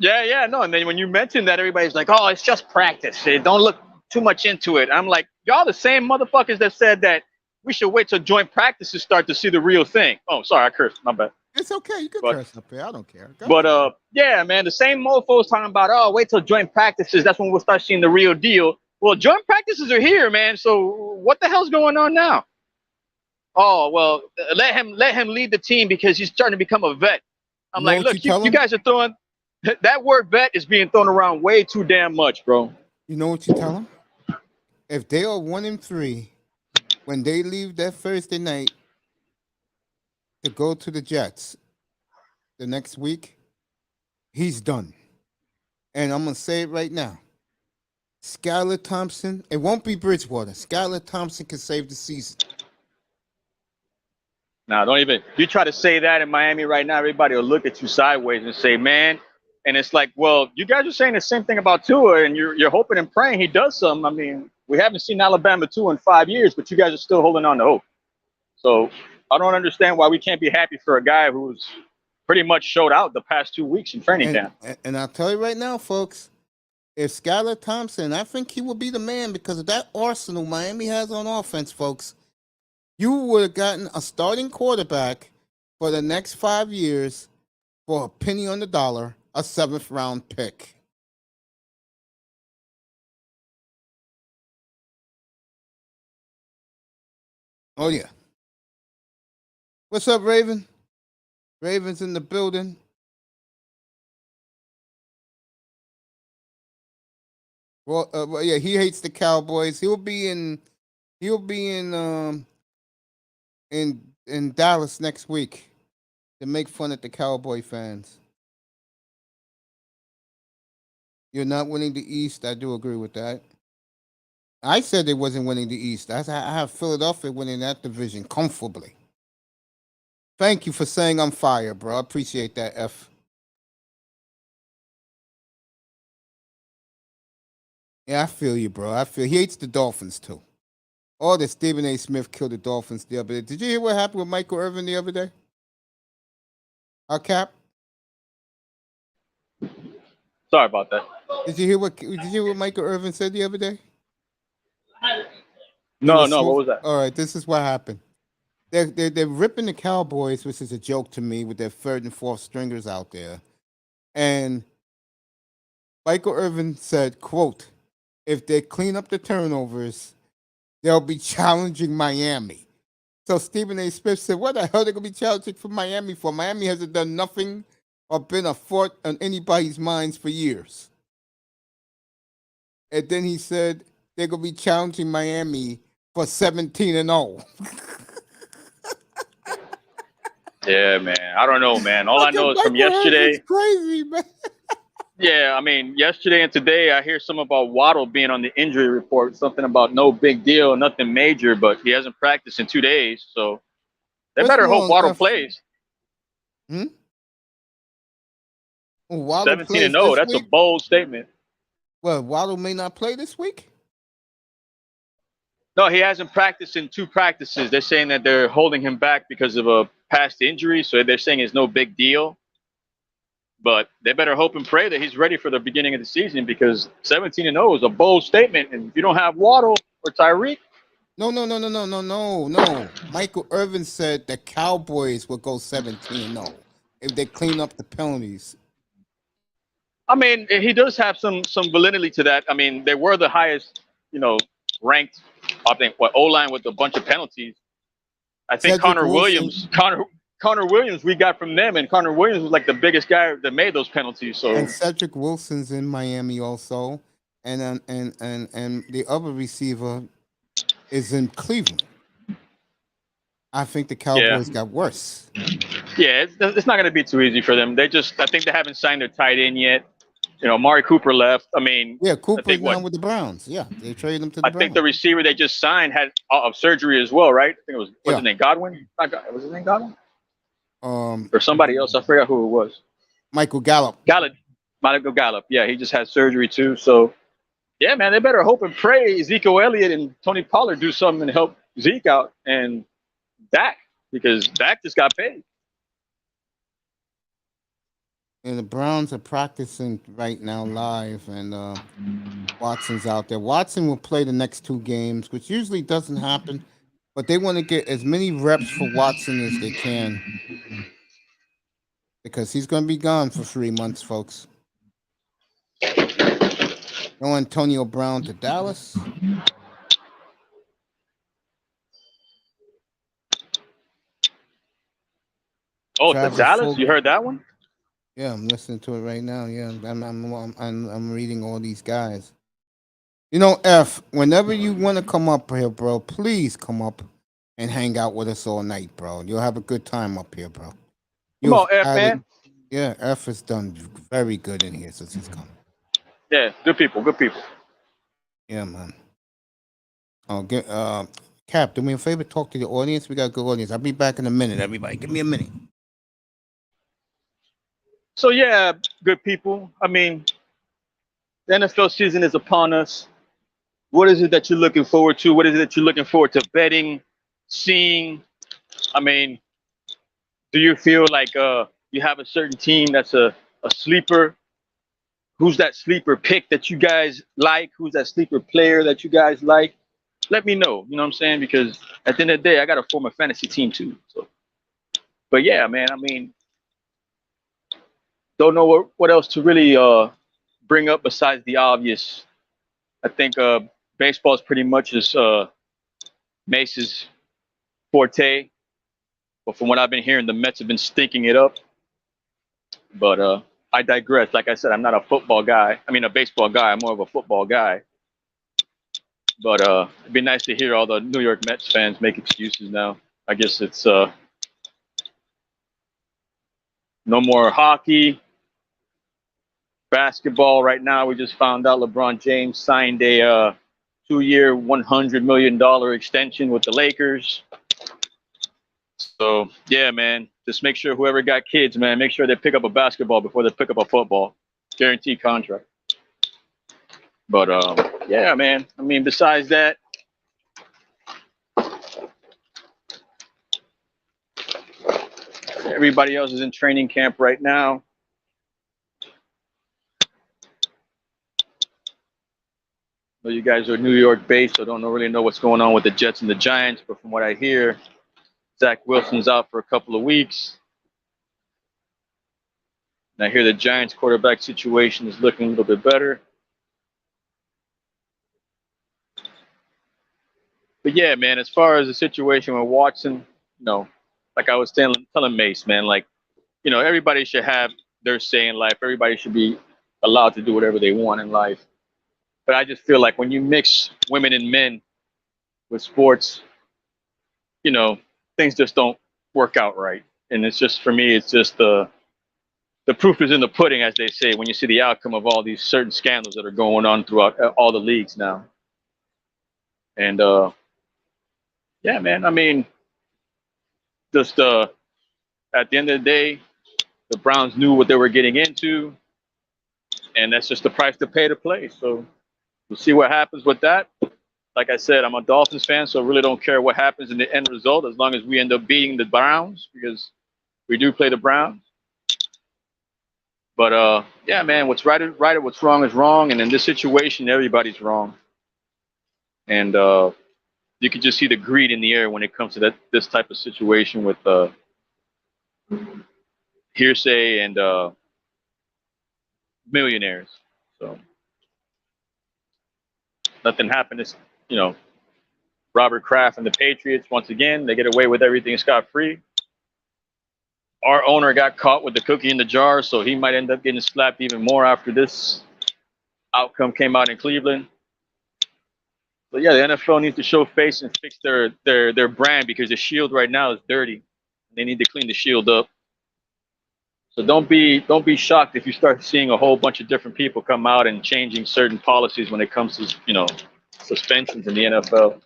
Yeah, no. And then when you mention that, everybody's like, "Oh, it's just practice. Don't look too much into it." I'm like, y'all the same motherfuckers that said that we should wait till joint practices start to see the real thing. Oh, sorry, I cursed. My bad. It's okay. You can But curse up here. I don't care. Go but ahead. yeah, man, the same mofos talking about, oh, wait till joint practices. That's when we'll start seeing the real deal. Well, joint practices are here, man. So what the hell's going on now? Oh well, let him lead the team because he's starting to become a vet. I'm You know like, what look, you tell you him? guys are throwing that word vet is being thrown around way too damn much, bro. You know what you tell them? If they are 1-3, when they leave that Thursday night to go to the Jets the next week, he's done. And I'm gonna say it right now. Skylar Thompson, it won't be Bridgewater. Skylar Thompson can save the season. Nah, don't even. You try to say that in Miami right now, everybody will look at you sideways and say, man. And it's like, well, you guys are saying the same thing about Tua, and you're hoping and praying he does something. I mean, we haven't seen Alabama Tua in 5 years, but you guys are still holding on to hope. So I don't understand why we can't be happy for a guy who's pretty much showed out the past 2 weeks in training camp. And I'll tell you right now, folks, if Skylar Thompson, I think he will be the man because of that arsenal Miami has on offense, folks. You would have gotten a starting quarterback for the next 5 years for a penny on the dollar, a 7th round pick. Oh, yeah. What's up, Raven? Raven's in the building. Well, yeah, he hates the Cowboys. He'll be in Dallas next week to make fun at the Cowboy fans. You're not winning the East. I do agree with that. I said they wasn't winning the East. I have Philadelphia winning that division comfortably. Thank you for saying I'm fire, bro. I appreciate that, F. Yeah, I feel you, bro. I feel he hates the Dolphins too. Oh, that Stephen A. Smith killed the Dolphins the other day. Did you hear what happened with Michael Irvin the other day? Our Cap? Sorry about that. Did you hear what Michael Irvin said the other day? No, what was that? All right, this is what happened. They're ripping the Cowboys, which is a joke to me, with their 3rd and 4th stringers out there. And Michael Irvin said, quote, if they clean up the turnovers, they'll be challenging Miami. So Stephen A. Smith said, what the hell are they going to be challenging for Miami for? Miami hasn't done nothing or been a fort on anybody's minds for years. And then he said, they're going to be challenging Miami for 17-0. Yeah, man. I don't know, man. All I know is from yesterday. It's crazy, man. Yeah, I mean, yesterday and today, I hear something about Waddle being on the injury report, something about no big deal, nothing major, but he hasn't practiced in 2 days. So they better hope Waddle plays. Hmm? Waddle 17-0, that's a bold statement. Well, Waddle may not play this week? No, he hasn't practiced in 2 practices. They're saying that they're holding him back because of a past injury, so they're saying it's no big deal. But they better hope and pray that he's ready for the beginning of the season because 17-0 is a bold statement. And if you don't have Waddle or Tyreek. No. Michael Irvin said the Cowboys will go 17-0 if they clean up the penalties. I mean, he does have some validity to that. I mean, they were the highest, ranked, I think, O-line with a bunch of penalties. I think Connor Williams, we got from them, and Connor Williams was like the biggest guy that made those penalties. So and Cedric Wilson's in Miami also, and the other receiver is in Cleveland. I think the Cowboys got worse. Yeah, it's not going to be too easy for them. I think they haven't signed their tight end yet. Amari Cooper left. I mean, yeah, Cooper's down with the Browns. Yeah, they traded him to the Browns. I think the receiver they just signed had surgery as well, right? I think it was his name Godwin? Was his name Godwin? Or somebody else. I forgot who it was. Michael Gallup. Michael Gallup. Yeah, he just had surgery too. So, yeah, man, they better hope and pray Ezekiel Elliott and Tony Pollard do something to help Zeke out and Dak, because Dak just got paid. And the Browns are practicing right now live, and Watson's out there. Watson will play the next 2 games, which usually doesn't happen, but they want to get as many reps for Watson as they can because he's going to be gone for 3 months, folks. No Antonio Brown to Dallas. Oh, to Travis Dallas? Fulgham. You heard that one? Yeah, I'm listening to it right now. Yeah, I'm reading all these guys. You know, F, whenever you want to come up here, bro, please come up and hang out with us all night, bro. You'll have a good time up here, bro. Come on, You've F, added, man. yeah, F has done very good in here since he's come. Yeah, good people, good people. Yeah, man. Oh, Cap, do me a favor, talk to the audience. We got a good audience. I'll be back in a minute, everybody. Give me a minute. So, yeah, good people. I mean, the NFL season is upon us. What is it that you're looking forward to? What is it that you're looking forward to betting, seeing? I mean, do you feel like you have a certain team that's a sleeper? Who's that sleeper pick that you guys like? Who's that sleeper player that you guys like? Let me know. You know what I'm saying? Because at the end of the day, I got to form a fantasy team too. So, but yeah, man. I mean, don't know what else to really bring up besides the obvious. I think baseball is pretty much just Mace's forte. But from what I've been hearing, the Mets have been stinking it up. But I digress. Like I said, I'm not a football guy. I mean, a baseball guy. I'm more of a football guy. But it'd be nice to hear all the New York Mets fans make excuses now. I guess it's no more hockey. Basketball right now, we just found out LeBron James signed a 2-year, $100 million extension with the Lakers. So, yeah, man, just make sure whoever got kids, man, make sure they pick up a basketball before they pick up a football. Guaranteed contract. But, yeah, man, I mean, besides that, everybody else is in training camp right now. So you guys are New York based, so don't really know what's going on with the Jets and the Giants. But from what I hear, Zach Wilson's out for a couple of weeks. And I hear the Giants quarterback situation is looking a little bit better. But yeah, man, as far as the situation with Watson, you know, like I was telling Mace, man, like, you know, everybody should have their say in life. Everybody should be allowed to do whatever they want in life. But I just feel like when you mix women and men with sports, you know, things just don't work out right. And it's just, for me, it's just the proof is in the pudding, as they say, when you see the outcome of all these certain scandals that are going on throughout all the leagues now. And yeah, man, I mean, just at the end of the day, the Browns knew what they were getting into, and that's just the price to pay to play. So we'll see what happens with that. Like I said, I'm a Dolphins fan, so I really don't care what happens in the end result as long as we end up beating the Browns, because we do play the Browns. But yeah, man, what's right is right, what's wrong is wrong, and in this situation, everybody's wrong. And you can just see the greed in the air when it comes to this type of situation with hearsay and millionaires. So nothing happened. It's, you know, Robert Kraft and the Patriots, once again, they get away with everything scot-free. Our owner got caught with the cookie in the jar, so he might end up getting slapped even more after this outcome came out in Cleveland. But yeah, the NFL needs to show face and fix their brand, because the shield right now is dirty. They need to clean the shield up. So don't be shocked if you start seeing a whole bunch of different people come out and changing certain policies when it comes to, you know, suspensions in the NFL.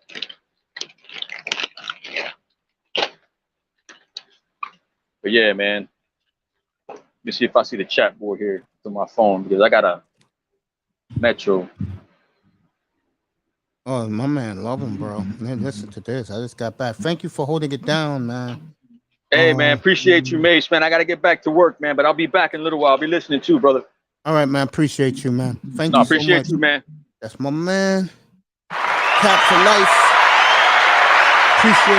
But yeah, man. Let me see if I see the chat board here on my phone, because I got a Metro. Oh, my man, love him, bro. Man, listen to this. I just got back. Thank you for holding it down, man. Hey, man, appreciate you, Mace, man. I got to get back to work, man, but I'll be back in a little while. I'll be listening too, brother. All right, man. Appreciate you, man. Thank No, you so appreciate much. you, man. That's my man. Cap for life. Appreciate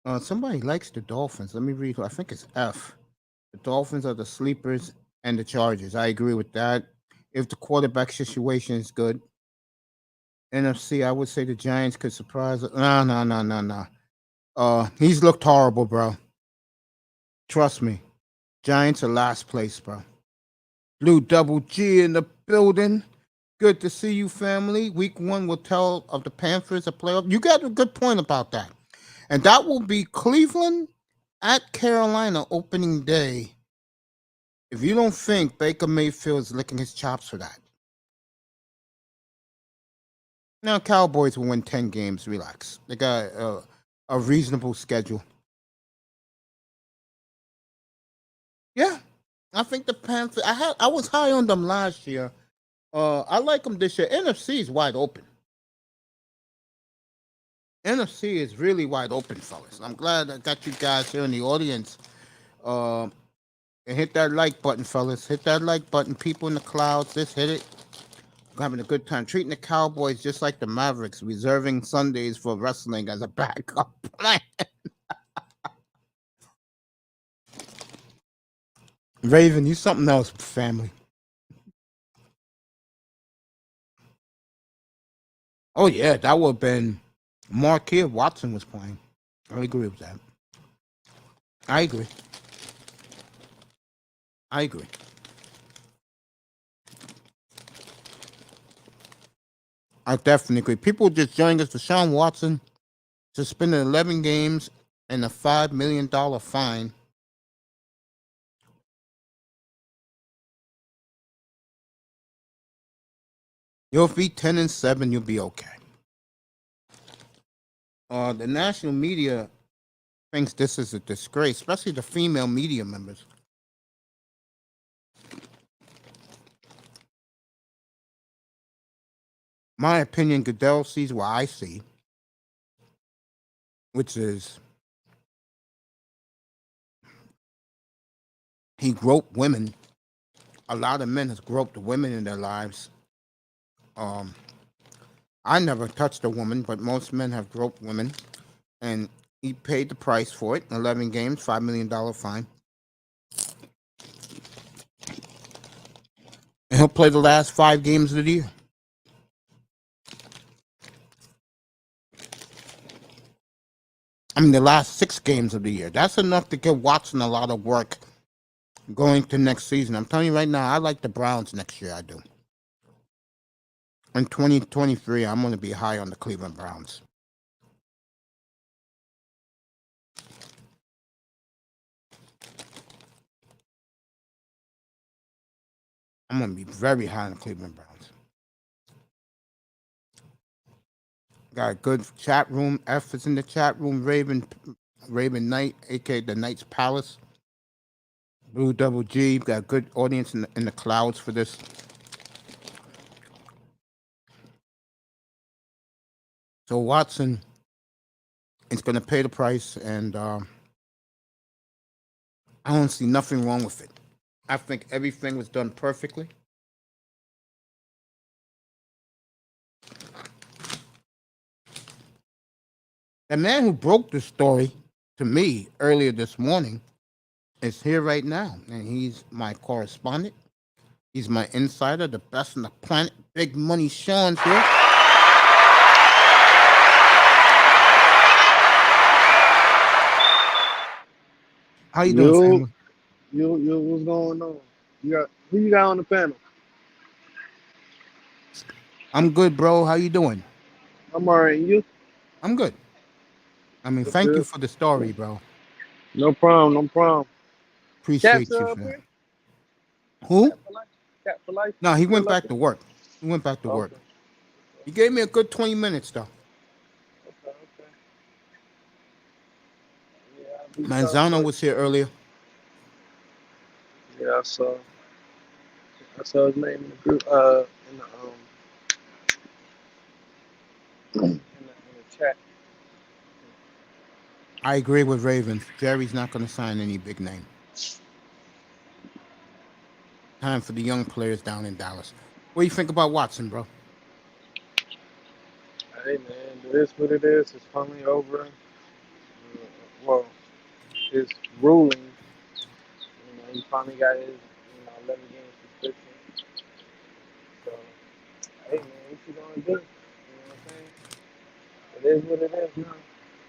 him. Somebody likes the Dolphins. Let me read. I think it's F. The Dolphins are the sleepers and the Chargers. I agree with that. If the quarterback situation is good. NFC, I would say the Giants could surprise. No. He's looked horrible, bro. Trust me. Giants are last place, bro. Blue Double G in the building. Good to see you, family. Week 1 will tell of the Panthers a playoff. You got a good point about that. And that will be Cleveland at Carolina opening day. If you don't think Baker Mayfield is licking his chops for that. Now, Cowboys will win 10 games. Relax. They got a reasonable schedule. Yeah. I think the Panthers. I was high on them last year. I like them this year. NFC is wide open. NFC is really wide open, fellas. I'm glad I got you guys here in the audience. And hit that like button, fellas. Hit that like button. People in the clouds, just hit it. I'm having a good time. Treating the Cowboys just like the Mavericks, reserving Sundays for wrestling as a backup plan. Raven, you something else, family. Oh, yeah, that would have been marquee if Watson was playing. I agree with that. I agree. I definitely agree. People just joining us. Deshaun Watson suspended 11 games and a $5 million fine. You'll be 10-7. You'll be okay. The national media thinks this is a disgrace, especially the female media members. My opinion, Goodell sees what I see, which is he groped women. A lot of men has groped women in their lives. I never touched a woman, but most men have groped women, and he paid the price for it. 11 games, $5 million fine. And he'll play the last 5 games of the year. I mean, the last 6 games of the year. That's enough to give Watson a lot of work going to next season. I'm telling you right now, I like the Browns next year. I do. In 2023, I'm going to be high on the Cleveland Browns. I'm going to be very high on the Cleveland Browns. Got a good chat room. F is in the chat room. Raven Knight, aka the Knight's Palace. Blue Double G. Got a good audience in the clouds for this. So Watson is going to pay the price, and I don't see nothing wrong with it. I think everything was done perfectly. The man who broke the story to me earlier this morning is here right now, and he's my correspondent. He's my insider, the best on the planet. Big Money Sean's here. How you doing, family? Yo, what's going on? Who you got on the panel? I'm good, bro. How you doing? I'm alright. You? I'm good. I mean, That's thank you good. for the story, bro. No problem. Appreciate Cap's you up for here? that. Who? Cat for life? No, he went Still up back to work. He went back to here? work. He gave me a good 20 minutes, though. Okay. Yeah, I'll be Manzano talking. was here earlier. Yeah, I saw his name in the group. In the in the chat. I agree with Ravens. Jerry's not going to sign any big name. Time for the young players down in Dallas. What do you think about Watson, bro? Hey man, it is what it is. It's finally over. Well, his ruling. He finally got his 11 game subscription. So hey man, what you gonna do? You know what I'm saying? It is what it is now.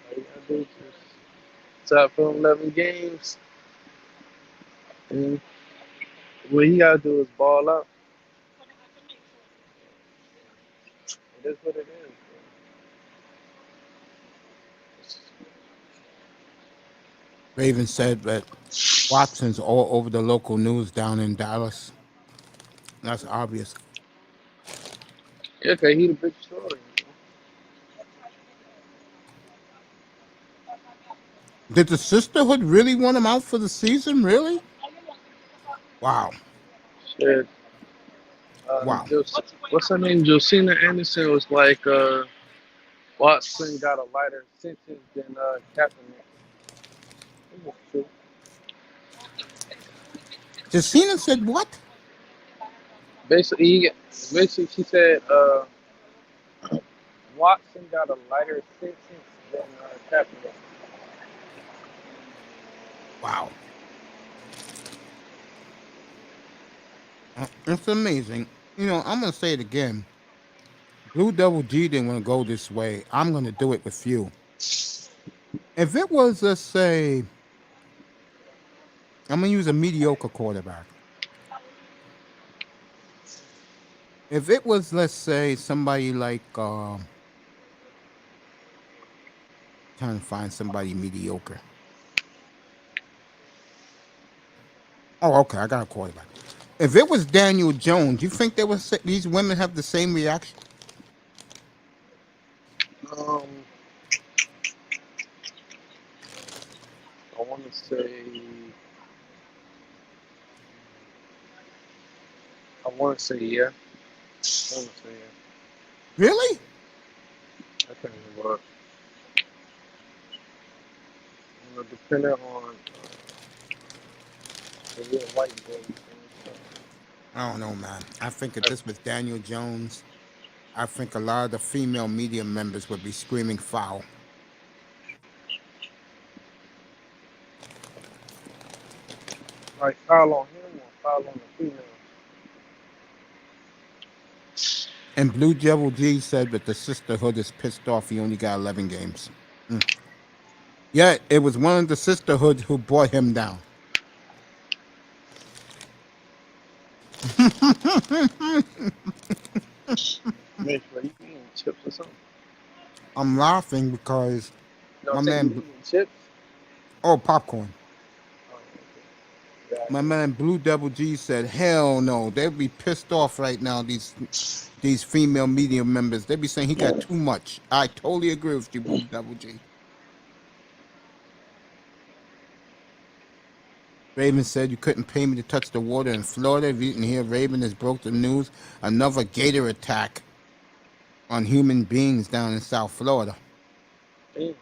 All you gotta do is just top for 11 games, and what he gotta do is ball up. It is what it is. Ravens said that Watson's all over the local news down in Dallas. That's obvious. Yeah, 'cause he the big story. Did the sisterhood really want him out for the season? Really? Wow. Shit. Wow. What's her name? Josina Anderson was like, Watson got a lighter sentence than Kaepernick. It was true. Jacina said what? Basically, she said Watson got a lighter sentence than Kaepernick. Wow. It's amazing. You know, I'm going to say it again. Blue Devil G didn't want to go this way. I'm going to do it with you. If it was, let's say, I'm going to use a mediocre quarterback. If it was, let's say, somebody like, trying to find somebody mediocre. Oh, okay, I got a quarterback. If it was Daniel Jones, you think these women have the same reaction? Um, I want to say, yeah. I want to say yeah. Really? I think it was. Depending on the real white boy. I don't know, man. I think if this was Daniel Jones, I think a lot of the female media members would be screaming foul. Like foul on him or foul on the female. And Blue Devil G said that the sisterhood is pissed off he only got 11 games. Yeah, it was one of the sisterhood who brought him down. Mitch, were you eating chips or something? I'm laughing because No, my I'm saying you man, eating chips? popcorn. Oh, okay. My man Blue Devil G said, "Hell no, they'd be pissed off right now. These female media members, they'd be saying he got too much." I totally agree with you, Blue Devil G. Raven said you couldn't pay me to touch the water in Florida. If you didn't hear, Raven has broke the news. Another gator attack on human beings down in South Florida. Damn,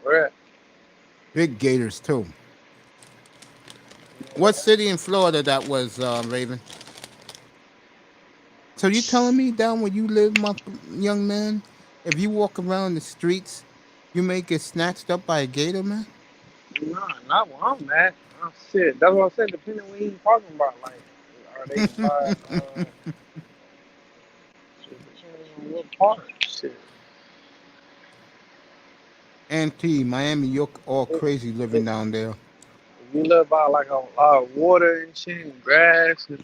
where at? Big gators too. What city in Florida that was, Raven? So you telling me down where you live, my young man, if you walk around the streets, you may get snatched up by a gator, man? Nah, not where I'm at. Oh, shit. That's what I said. Depending on what you talking about. Like, are they by, shit, depending on what part? Shit. Auntie, Miami, you're all If, crazy living if, down there. if you live by, like, a lot of water and shit and grass, and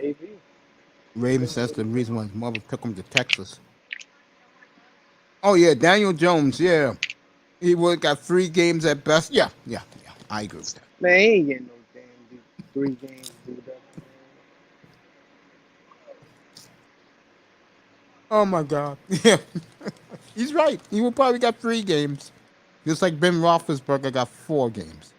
maybe. Raven says the reason why his mother took him to Texas. Oh yeah, Daniel Jones, yeah. He would got 3 games at best. Yeah. I agree with that. Man, he ain't getting no damn 3 games, dude. Oh my God. Yeah. He's right. He will probably got 3 games. Just like Ben Roethlisberger got 4 games.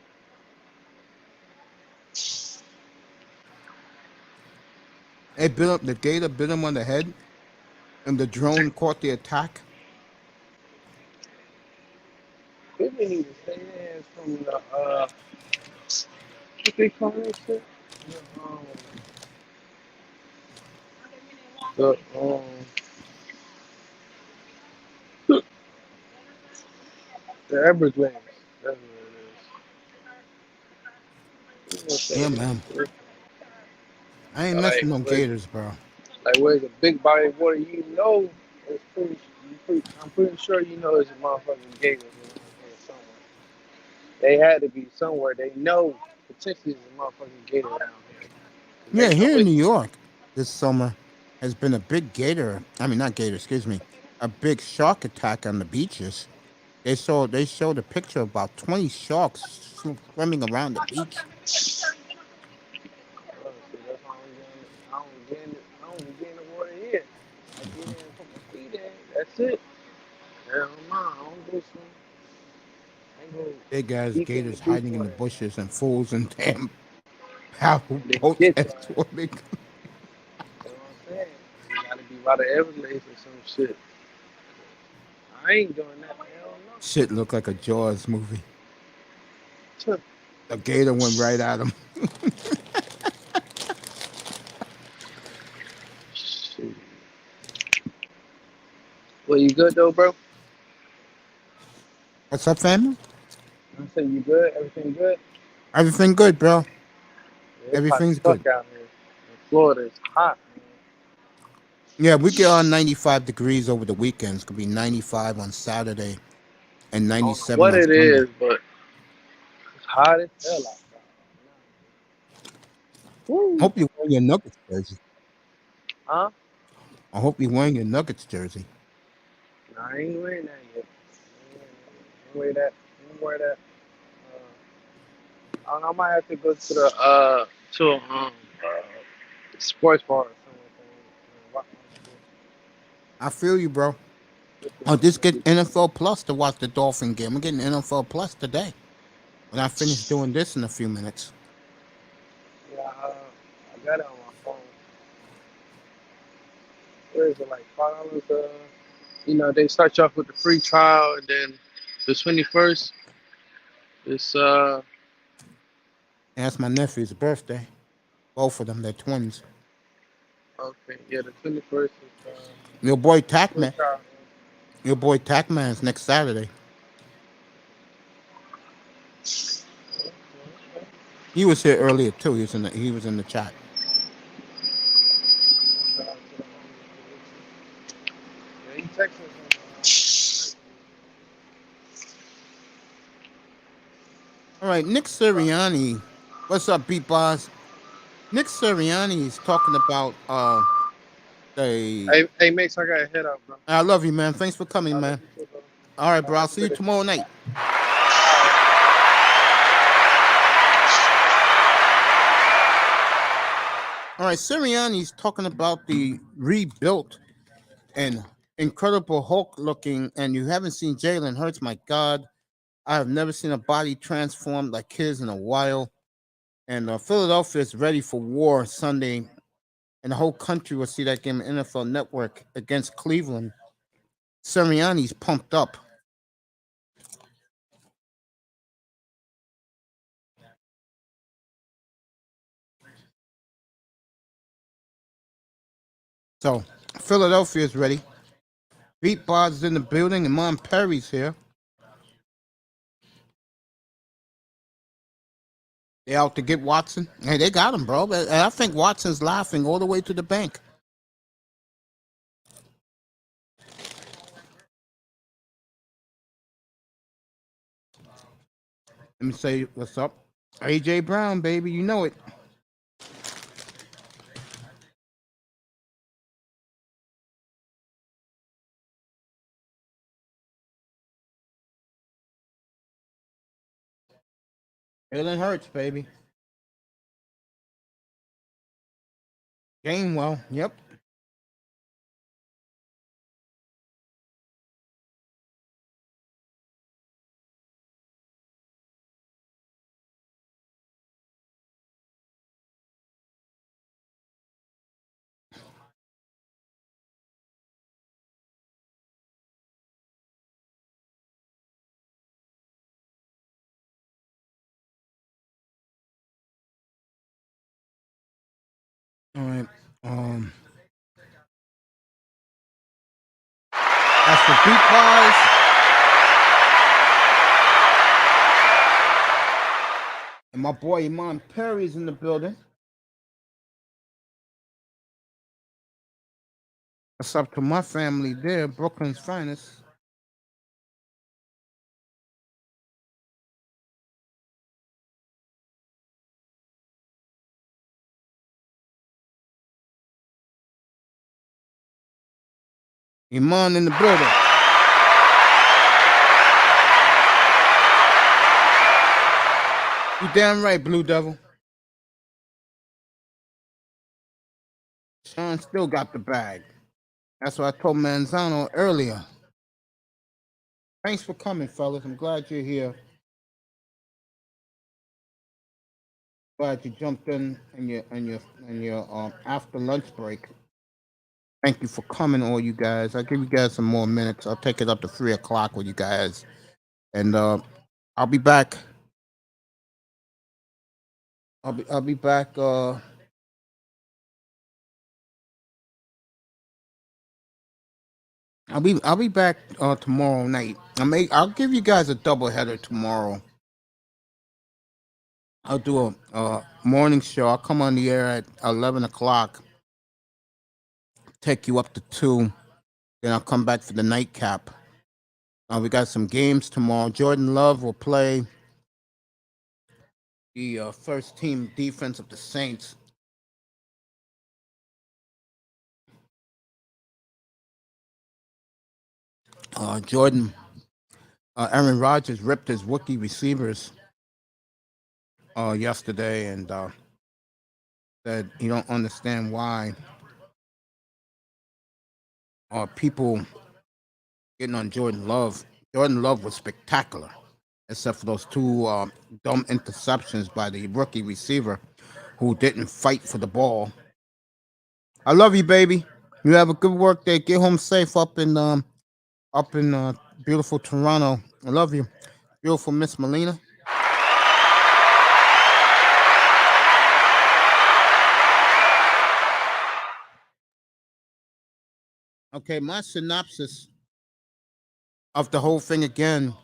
The gator bit him on the head, and the drone caught the attack. didn't even say that from what they call that shit? The, the Everglades. That's what Yeah, it man. is. I ain't Like, messing no gators, bro. where's a big body of water, you know, it's I'm pretty sure you know there's a motherfucking gators around here somewhere. They had to be somewhere. They know potentially there's a motherfucking gator around here. Yeah, They know here in it. New York this summer has been a big gator. I mean, not gator. Excuse me. A big shark attack on the beaches. They showed a picture of about 20 sharks swimming around the beach. See, that's why I don't get in the water here. I get in and put my feet in. That's it. Hell no, I don't go swim. I ain't go Big ass deep in the gators deep hiding in the water. bushes and fools and damn paddle They boats get and your ass. swimming. You know what I'm saying? You gotta be by the Everglades or some shit. I ain't doing that. Hell Shit looked like a Jaws movie. no. A gator went right at him. Shit. Well, you good though, bro? What's up, family? I said you good. Everything good. Everything good, bro. Yeah, it's hot as Everything's good. fuck out here. In Florida, it's hot, man. Yeah, we get on 95 degrees over the weekend. It's gonna be 95 on Saturday and I don't know 97 what on it Sunday. is, but it's hot as hell outside. Woo. Hope you're wearing your Nuggets jersey. Huh? I hope you're wearing your Nuggets jersey. No, I ain't wearing that yet. I ain't wear that. I ain't wear that. I don't know. I might have to go to the sports bar or something like that. Watch I feel you, bro. my I'll just get shit. NFL Plus to watch the Dolphin game. I'm getting NFL Plus today when I finish doing this in a few minutes. Yeah, I got it on my phone. Where is it? Like $5. They start you off with the free trial, and then the 21st, it's That's my nephew's birthday. Both of them, they're twins. okay, yeah, the 21st is Your boy free Tackman. trial. Your boy Tackman's next Saturday. He was here earlier too. He was in the chat. Shout out to the yeah, he texted us. All right, Nick Sirianni. What's up, Beat Boss? Nick Sirianni is talking about the. Hey, Mace, I got to head out, bro. I love you, man. Thanks for coming, I love man. you too, bro. All right, All bro. right, I'll have a see you good day. tomorrow night. All right, Sirianni's talking about the rebuilt and incredible Hulk looking, and you haven't seen Jalen Hurts. My God, I have never seen a body transformed like his in a while. And Philadelphia is ready for war Sunday, and the whole country will see that game on NFL Network against Cleveland. Sirianni's pumped up. So Philadelphia is ready. Beat Bod's in the building, and Mom Perry's here. They out to get Watson. Hey, they got him, bro. But I think Watson's laughing all the way to the bank. Let me say what's up. AJ Brown, baby, you know it. Jalen Hurts, baby. Gainwell, yep. All right. That's the beat wise. And my boy Iman Perry's in the building. What's up to my family there, Brooklyn's finest. Iman in the building. You damn right, Blue Devil. Sean still got the bag. That's what I told Manzano earlier. Thanks for coming, fellas. I'm glad you're here. Glad you jumped in your after lunch break. Thank you for coming, all you guys. I'll give you guys some more minutes. I'll take it up to 3:00 with you guys, and I'll be back. I'll be back. I'll be back tomorrow night. I'll give you guys a double header tomorrow. I'll do a morning show. I'll come on the air at 11:00. Take you up to 2. Then I'll come back for the nightcap. We got some games tomorrow. Jordan Love will play the first team defense of the Saints. Aaron Rodgers ripped his rookie receivers yesterday and said he don't understand why people getting on Jordan Love. Jordan Love was spectacular, except for those 2 dumb interceptions by the rookie receiver who didn't fight for the ball. I love you, baby. You have a good work day. Get home safe up in beautiful Toronto. I love you, beautiful Miss Melina. Okay, my synopsis of the whole thing again.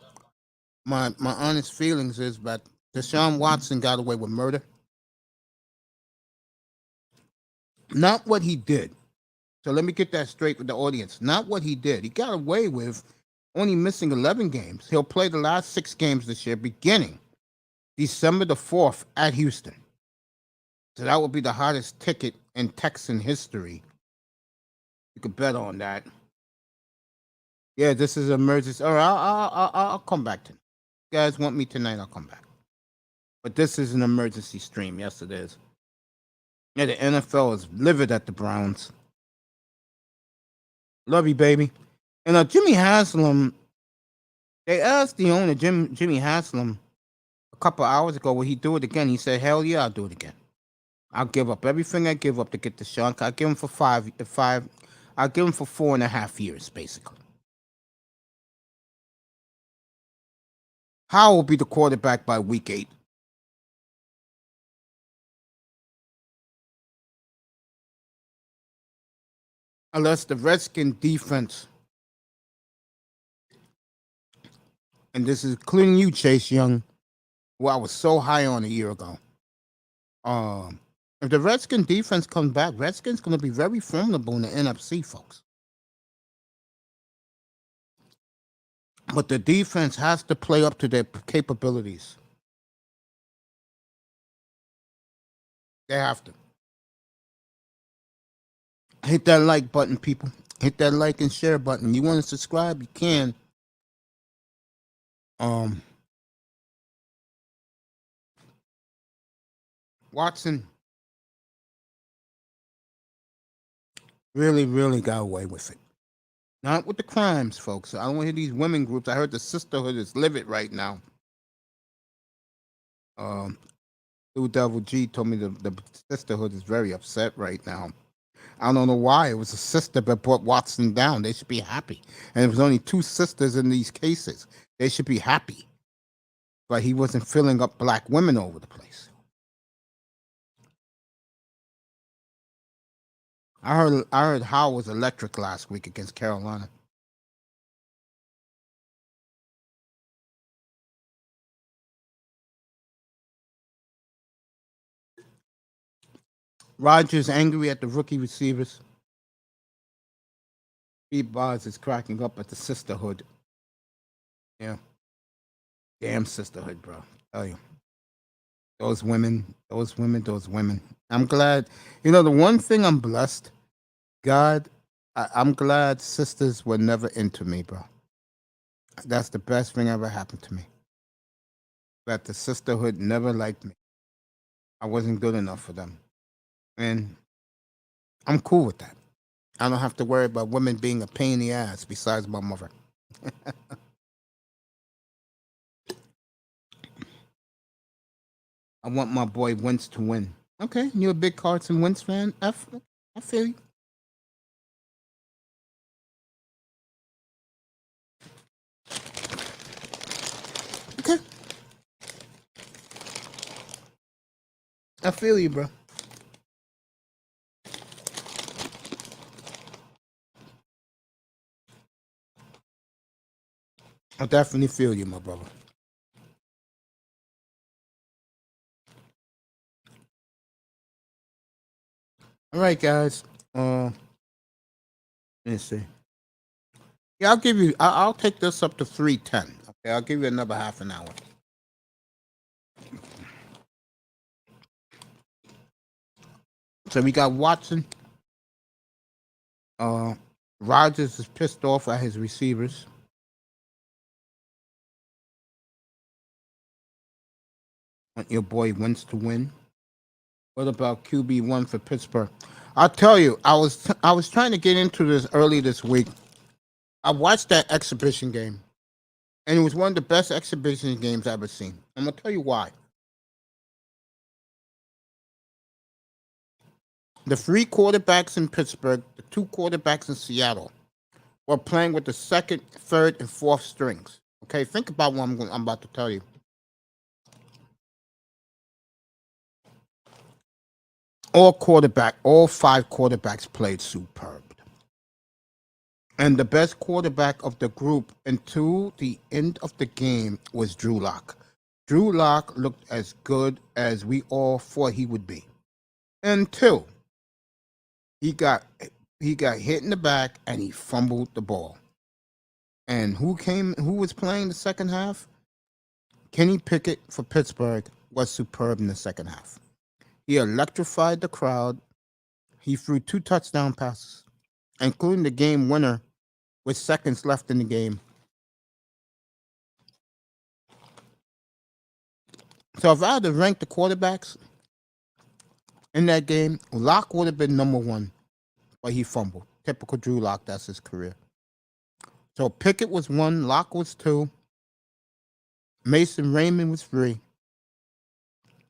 My honest feelings is that Deshaun Watson got away with murder. Not what he did. So let me get that straight with the audience. Not what he did. He got away with only missing 11 games. He'll play the last 6 games this year, beginning December the 4th at Houston. So that will be the hottest ticket in Texan history. You could bet on that. Yeah, this is emergency. All right, I'll come back tonight. You guys want me tonight? I'll come back. But this is an emergency stream. Yes, it is. Yeah, the NFL is livid at the Browns. Love you, baby. And Jimmy Haslam, they asked the owner, Jimmy Haslam, a couple hours ago, will he do it again? He said, hell yeah, I'll do it again. I'll give up everything I give up to get Deshaun. I'll give him for five. I'll give him for 4.5 years, basically. Howell will be the quarterback by week 8. Unless the Redskin defense, and this is including you, Chase Young, who I was so high on a year ago. If the Redskin defense comes back, Redskins going to be very formidable in the NFC, folks. But the defense has to play up to their capabilities. They have to. Hit that like button, people. Hit that like and share button. You want to subscribe? You can. Watson really, really got away with it. Not with the crimes, folks. I don't want to hear these women groups. I heard the sisterhood is livid right now. Blue Devil G told me the sisterhood is very upset right now. I don't know why. It was a sister that brought Watson down. They should be happy. And it was only 2 sisters in these cases. They should be happy. But he wasn't filling up black women over the place. I heard Howell was electric last week against Carolina. Rogers angry at the rookie receivers. Pete Bars is cracking up at the sisterhood. Yeah. Damn sisterhood, bro. Tell you. Those women, those women, those women. I'm glad. You know, the one thing I'm blessed, God, I'm glad sisters were never into me, bro. That's the best thing ever happened to me. That the sisterhood never liked me. I wasn't good enough for them. And I'm cool with that. I don't have to worry about women being a pain in the ass besides my mother. I want my boy Wentz to win. Okay, you're a big Carson Wentz fan? I feel you. Okay. I feel you, bro. I definitely feel you, my brother. All right, guys. Let's see. Yeah, I'll give you. I'll take this up to 3:10. Okay, I'll give you another half an hour. So we got Watson. Rogers is pissed off at his receivers. Want your boy Wentz to win. What about QB1 for Pittsburgh? I'll tell you, I was trying to get into this early this week. I watched that exhibition game, and it was one of the best exhibition games I've ever seen. I'm gonna tell you why. The three quarterbacks in Pittsburgh, the two quarterbacks in Seattle, were playing with the second, third, and fourth strings. Okay, think about what I'm about to tell you. All five quarterbacks played superb. And the best quarterback of the group until the end of the game was Drew Lock. Drew Lock looked as good as we all thought he would be. Until he got hit in the back and he fumbled the ball. And who was playing the second half? Kenny Pickett for Pittsburgh was superb in the second half. He electrified the crowd. He threw 2 touchdown passes, including the game winner with seconds left in the game. So if I had to rank the quarterbacks in that game, Locke would have been number 1, but he fumbled. Typical Drew Lock, that's his career. So Pickett was 1, Locke was 2, Mason Raymond was 3.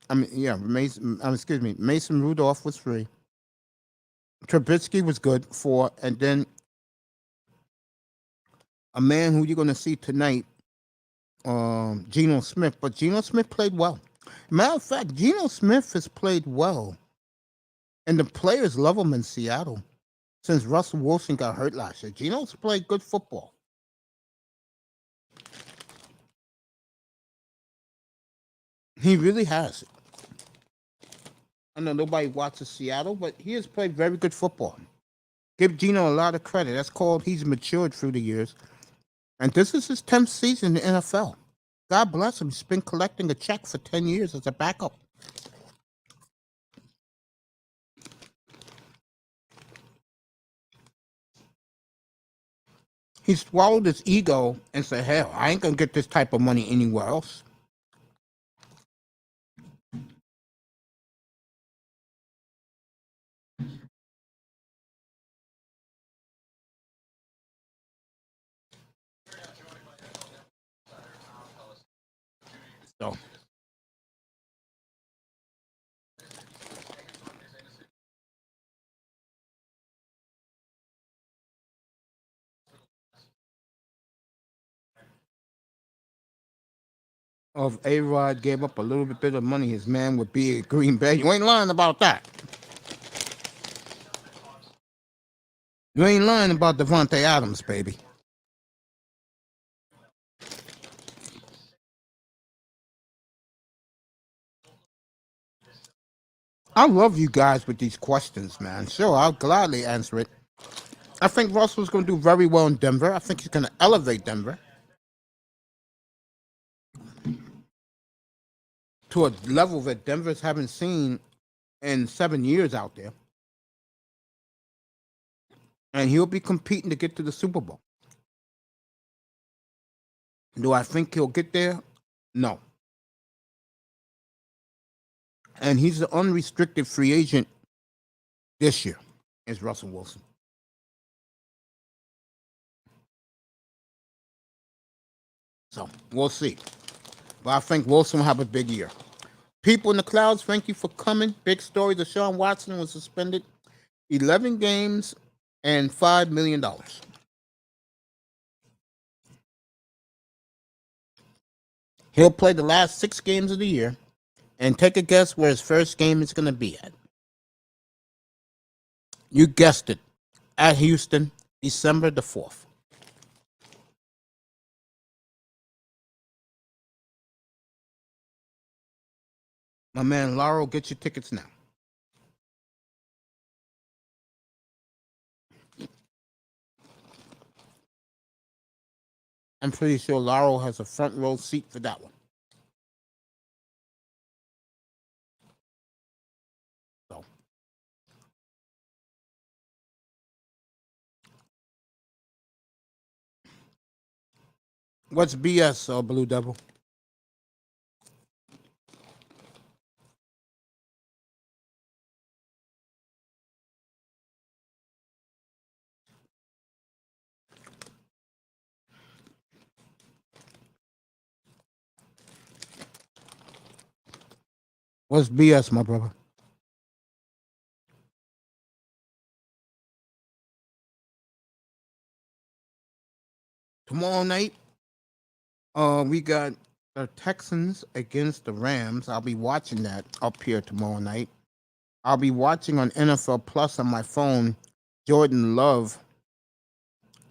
Mason Rudolph was 3. Trubisky was good 4, and then a man who you're going to see tonight, Geno Smith. But Geno Smith played well. Matter of fact, Geno Smith has played well, and the players love him in Seattle since Russell Wilson got hurt last year. Geno's played good football. He really has. I know nobody watches Seattle, but he has played very good football. Give Geno a lot of credit. That's called he's matured through the years. And this is his 10th season in the NFL. God bless him. He's been collecting a check for 10 years as a backup. He swallowed his ego and said, hell, I ain't going to get this type of money anywhere else. So, if A-Rod gave up a little bit of money, his man would be at Green Bay. You ain't lying about that. You ain't learning about Devontae Adams, baby. I love you guys with these questions, man. Sure, I'll gladly answer it. I think Russell's going to do very well in Denver. I think he's going to elevate Denver to a level that Denver's haven't seen in 7 years out there. And he'll be competing to get to the Super Bowl. Do I think he'll get there? No. And he's an unrestricted free agent this year, is Russell Wilson. So we'll see. But I think Wilson will have a big year. People in the clouds, thank you for coming. Big story. Deshaun Watson was suspended 11 games and $5 million. He'll play the last 6 games of the year. And take a guess where his first game is going to be at. You guessed it. At Houston, December the 4th. My man Laurel, get your tickets now. I'm pretty sure Laurel has a front row seat for that one. So. What's BS, Blue Devil? What's BS, my brother? Tomorrow night, we got the Texans against the Rams. I'll be watching that up here tomorrow night. I'll be watching on NFL Plus on my phone Jordan Love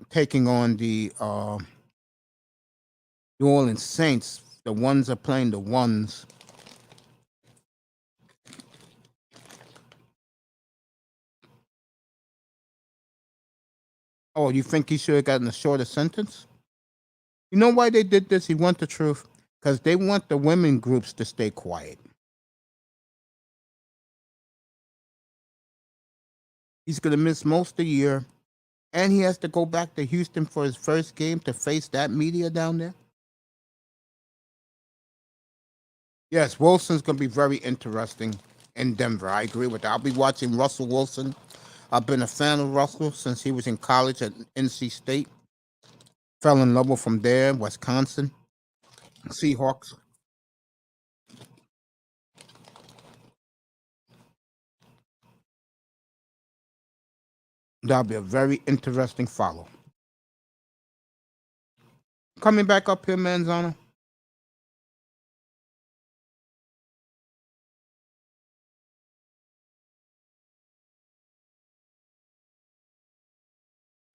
taking on the New Orleans Saints. The ones are playing the ones. Oh, you think he should have gotten a shorter sentence? You know why they did this? He want the truth. Because they want the women groups to stay quiet. He's going to miss most of the year. And he has to go back to Houston for his first game to face that media down there. Yes, Wilson's going to be very interesting in Denver. I agree with that. I'll be watching Russell Wilson. I've been a fan of Russell since he was in college at NC State. Fell in love with him there, Wisconsin. Seahawks. That'll be a very interesting follow. Coming back up here, Manzano.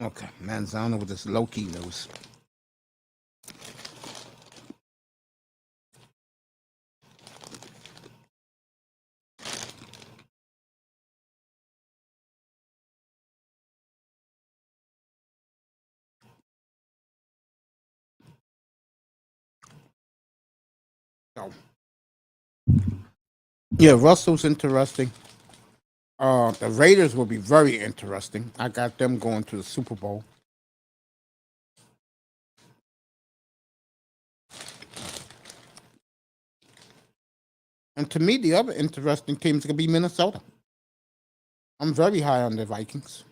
Okay, Manzano with this low-key news. So, yeah, Russell's interesting. The Raiders will be very interesting. I got them going to the Super Bowl. And to me, the other interesting team is going to be Minnesota. I'm very high on the Vikings.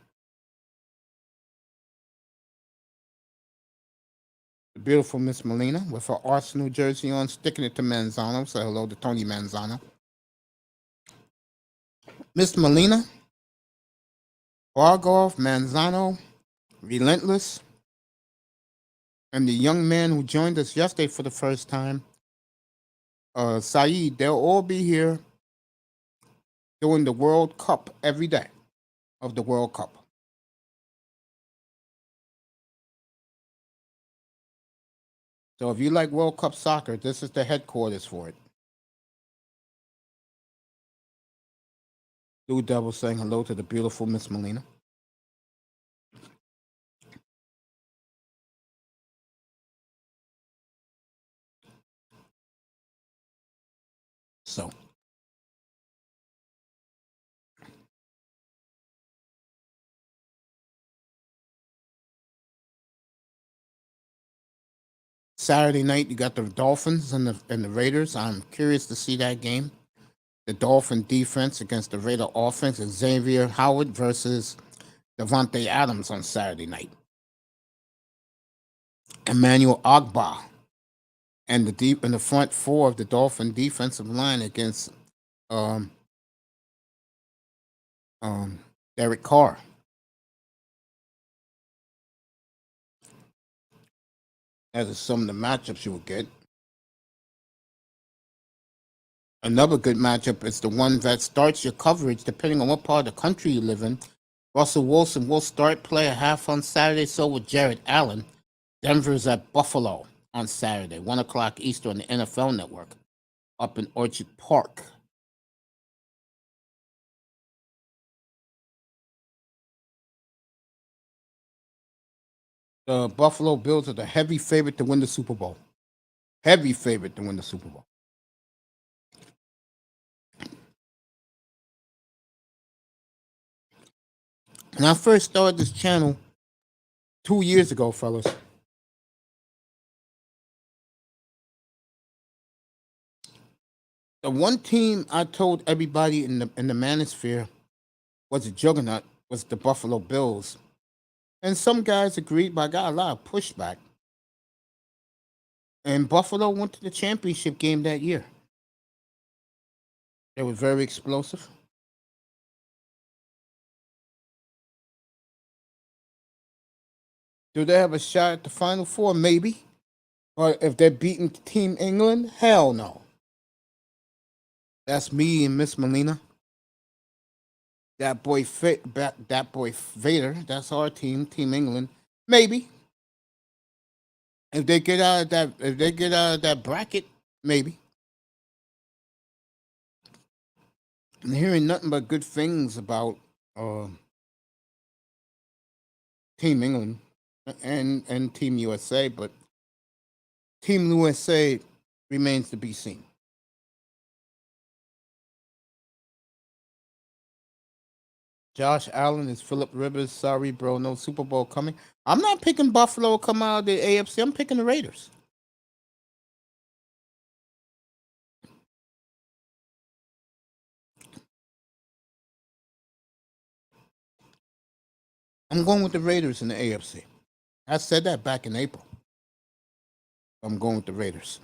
The beautiful Miss Molina with her Arsenal jersey on, sticking it to Manzano. Say hello to Tony Manzano. Miss Molina, Bargov, Manzano, Relentless, and the young man who joined us yesterday for the first time, Saeed, they'll all be here during the World Cup every day of the World Cup. So if you like World Cup soccer, this is the headquarters for it. Blue Devil saying hello to the beautiful Miss Melina. So Saturday night, you got the Dolphins and the Raiders. I'm curious to see that game. The Dolphin defense against the Raider offense, and Xavier Howard versus Devontae Adams on Saturday night. Emmanuel Ogba and the front four of the Dolphin defensive line against um, Derek Carr. That is some of the matchups you will get. Another good matchup is the one that starts your coverage depending on what part of the country you live in. Russell Wilson will start play a half on Saturday, so will Jared Allen. Denver's at Buffalo on Saturday, 1 o'clock Eastern on the NFL Network up in Orchard Park. The Buffalo Bills are the heavy favorite to win the Super Bowl. Heavy favorite to win the Super Bowl. When I first started this channel 2 years ago, fellas, the one team I told everybody in the manosphere was a juggernaut was the Buffalo Bills. And some guys agreed, but I got a lot of pushback. And Buffalo went to the championship game that year. They were very explosive. Do they have a shot at the Final Four? Maybe. But if they're beating Team England, hell no. That's me and Miss Melina. That boy Vader, that's our team, Team England. Maybe. If they get out of that bracket, maybe. I'm hearing nothing but good things about Team England and Team USA, but Team USA remains to be seen. Josh Allen is Phillip Rivers. Sorry, bro, no Super Bowl coming. I'm not picking Buffalo to come out of the AFC. I'm picking the Raiders. I'm going with the Raiders in the AFC. I said that back in April. I'm going with the Raiders.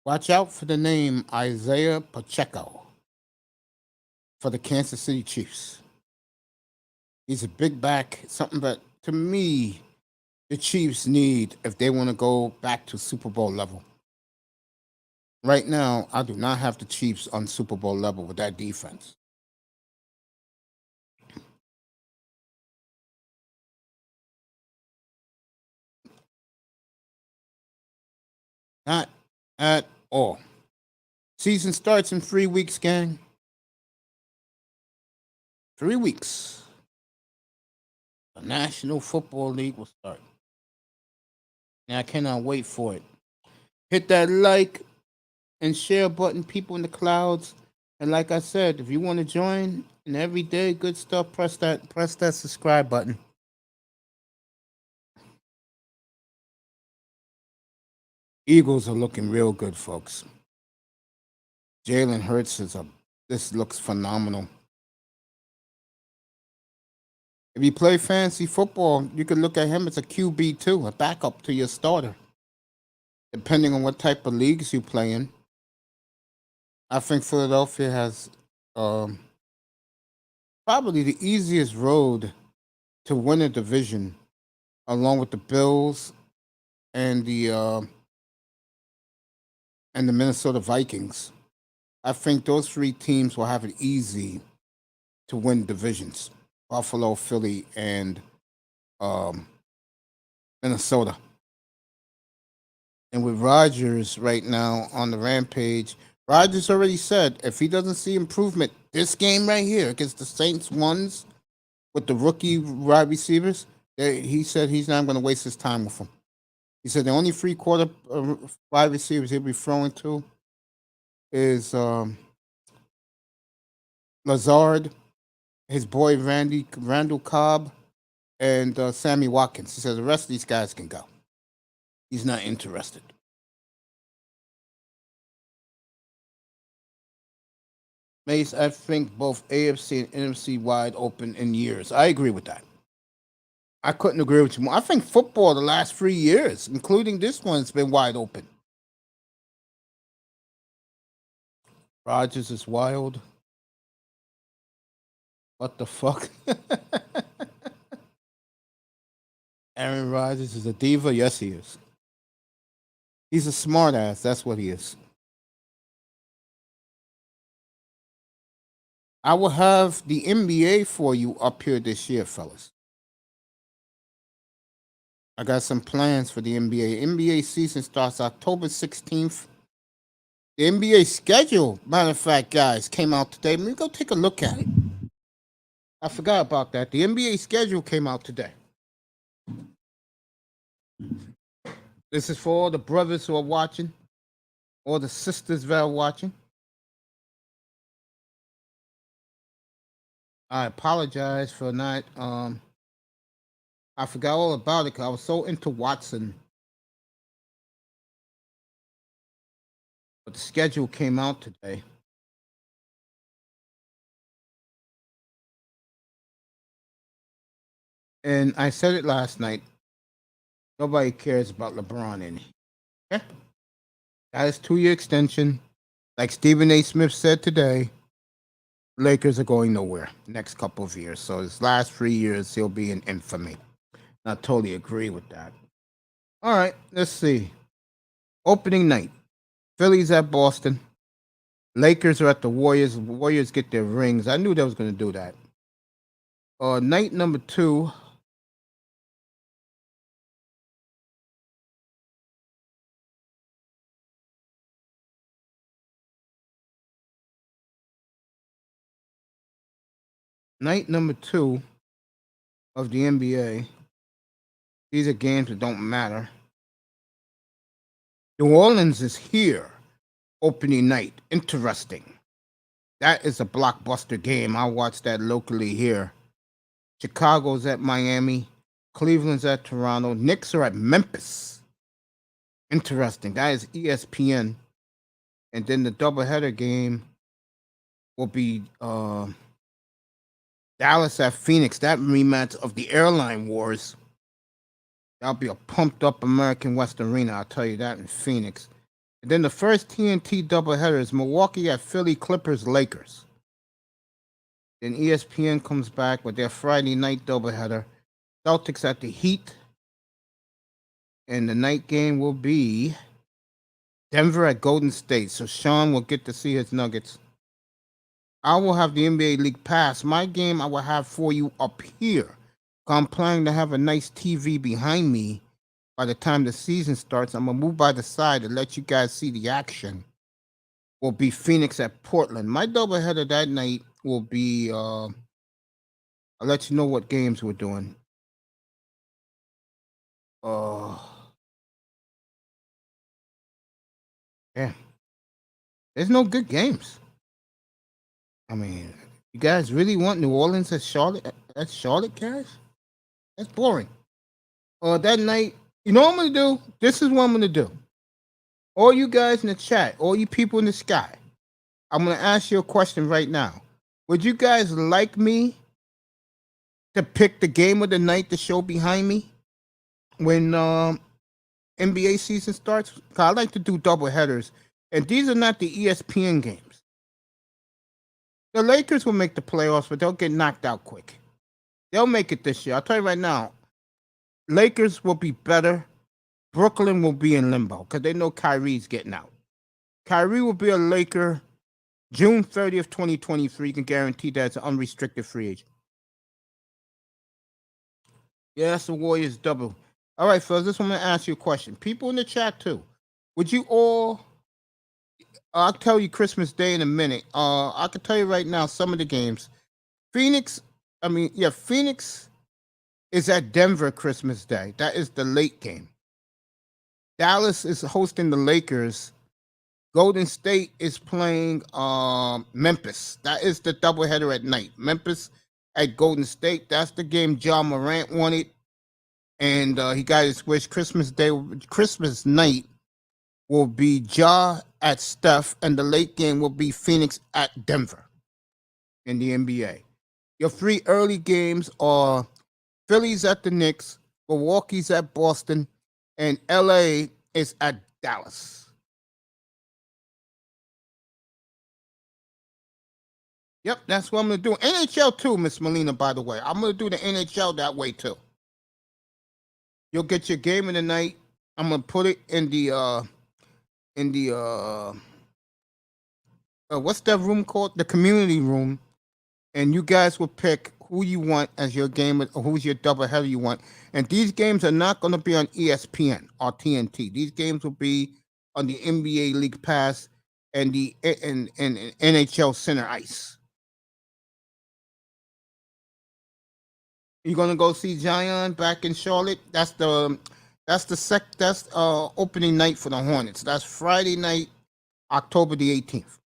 Watch out for the name Isaiah Pacheco for the Kansas City Chiefs. He's a big back, something that, to me, the Chiefs need if they want to go back to Super Bowl level. Right now, I do not have the Chiefs on Super Bowl level with that defense. Not at all. Season starts in 3 weeks, gang. 3 weeks. The National Football League will start. And I cannot wait for it. Hit that like and share button, people in the clouds. And like I said, if you want to join and everyday good stuff, press that subscribe button. Eagles are looking real good, folks. Jalen Hurts this looks phenomenal. If you play fantasy football, you can look at him as a QB too, a backup to your starter, depending on what type of leagues you play in. I think Philadelphia has probably the easiest road to win a division, along with the Bills and the Minnesota Vikings. I think those three teams will have it easy to win divisions: Buffalo, Philly, and um, Minnesota. And with Rodgers right now on the rampage, Rodgers already said if he doesn't see improvement this game right here against the Saints ones with the rookie wide receivers, he said he's not going to waste his time with them. He said the only three-quarter wide receivers he'll be throwing to is Lazard, his boy Randall Cobb, and Sammy Watkins. He said the rest of these guys can go. He's not interested. Mace, I think both AFC and NFC wide open in years. I agree with that. I couldn't agree with you more. I think football the last 3 years, including this one, has been wide open. Rodgers is wild. What the fuck? Aaron Rodgers is a diva? Yes, he is. He's a smartass. That's what he is. I will have the NBA for you up here this year, fellas. I got some plans for the NBA. NBA season starts October 16th. The NBA schedule, matter of fact, guys, came out today. Let me go take a look at it. I forgot about that. The NBA schedule came out today. This is for all the brothers who are watching, all the sisters that are watching. I apologize for not, I forgot all about it because I was so into Watson. But the schedule came out today. And I said it last night. Nobody cares about LeBron any. Okay? Got his 2-year extension. Like Stephen A. Smith said today, Lakers are going nowhere next couple of years. So his last 3 years, he'll be in infamy. I totally agree with that. All right, let's see. Opening night. Phillies at Boston. Lakers are at the Warriors. Warriors get their rings. I knew they was going to do that. Night number 2. Night number 2 of the NBA. These are games that don't matter. New Orleans is here. Opening night. Interesting. That is a blockbuster game. I'll watch that locally here. Chicago's at Miami. Cleveland's at Toronto. Knicks are at Memphis. Interesting. That is ESPN. And then the doubleheader game will be Dallas at Phoenix. That rematch of the airline wars. That'll be a pumped up American West Arena. I'll tell you that in Phoenix. And then the first TNT doubleheader is Milwaukee at Philly, Clippers, Lakers. Then ESPN comes back with their Friday night doubleheader. Celtics at the Heat. And the night game will be Denver at Golden State. So Sean will get to see his Nuggets. I will have the NBA League Pass. My game I will have for you up here. I'm planning to have a nice TV behind me by the time the season starts. I'm going to move by the side to let you guys see the action. Will be Phoenix at Portland. My doubleheader that night will be, I'll let you know what games we're doing. Yeah. There's no good games. I mean, you guys really want New Orleans at Charlotte? That's Charlotte, guys? That's boring. That night, you know what I'm going to do? This is what I'm going to do. All you guys in the chat, all you people in the sky, I'm going to ask you a question right now. Would you guys like me to pick the game of the night to show behind me when NBA season starts? 'Cause I like to do double headers, and these are not the ESPN games. The Lakers will make the playoffs, but they'll get knocked out quick. They'll make it this year. I'll tell you right now, Lakers will be better. Brooklyn will be in limbo because they know Kyrie's getting out. Kyrie will be a Laker June 30th, 2023. You can guarantee that it's an unrestricted free agent. Yeah, that's the Warriors double. All right, fellas, this one I'm going to ask you a question. People in the chat, too. Would you all... I'll tell you Christmas Day in a minute. I can tell you right now some of the games. Phoenix is at Denver Christmas Day. That is the late game. Dallas is hosting the Lakers. Golden State is playing Memphis. That is the doubleheader at night. Memphis at Golden State. That's the game John Morant wanted. And he got his wish. Christmas night will be Ja at Steph, and the late game will be Phoenix at Denver in the NBA. Your 3 early games are Phillies at the Knicks, Milwaukee's at Boston, and LA is at Dallas. Yep, that's what I'm going to do. NHL too, Miss Molina, by the way. I'm going to do the NHL that way too. You'll get your game of the night. I'm going to put it in the what's that room called? The community room. And you guys will pick who you want as your game, or who's your doubleheader you want. And these games are not going to be on ESPN or TNT. These games will be on the NBA League Pass and the and NHL Center Ice. You're gonna go see Zion back in Charlotte. That's opening night for the Hornets. That's Friday night, October the 18th.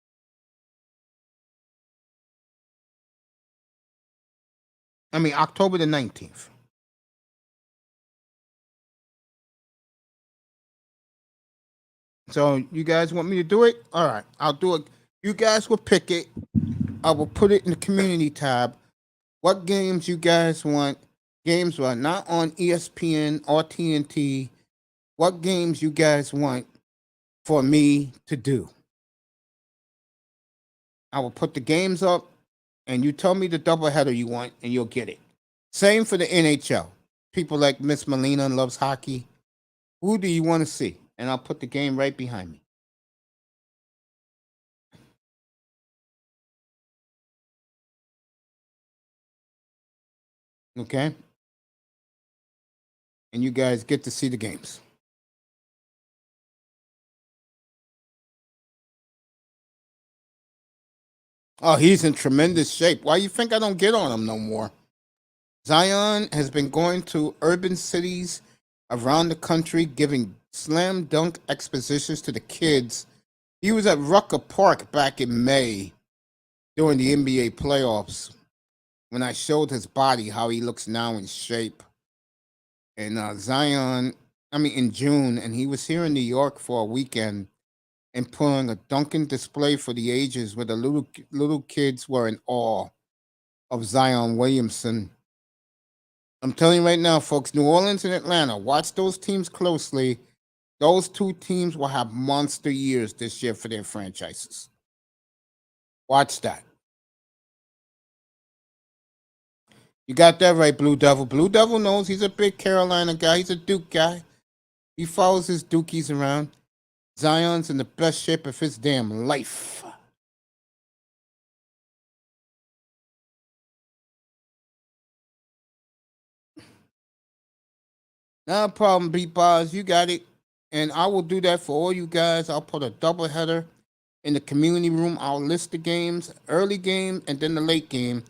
October the 19th. So you guys want me to do it? All right, I'll do it. You guys will pick it. I will put it in the community tab. What games you guys want? Games are not on ESPN or TNT. What games you guys want for me to do? I will put the games up, and you tell me the doubleheader you want, and you'll get it. Same for the NHL. People like Miss Molina loves hockey. Who do you want to see? And I'll put the game right behind me. Okay? And you guys get to see the games. Oh, he's in tremendous shape. Why you think I don't get on him no more? Zion has been going to urban cities around the country giving slam dunk expositions to the kids. He was at Rucker Park back in May during the NBA playoffs when I showed his body, how he looks now in shape. And in June, and he was here in New York for a weekend and putting a dunking display for the ages where the little kids were in awe of Zion Williamson. I'm telling you right now, folks, New Orleans and Atlanta, watch those teams closely. Those two teams will have monster years this year for their franchises. Watch that. You got that right, Blue Devil. Blue Devil knows he's a big Carolina guy. He's a Duke guy. He follows his Dukies around. Zion's in the best shape of his damn life. No problem, B-Bars. You got it. And I will do that for all you guys. I'll put a doubleheader in the community room. I'll list the games, early game and then the late game.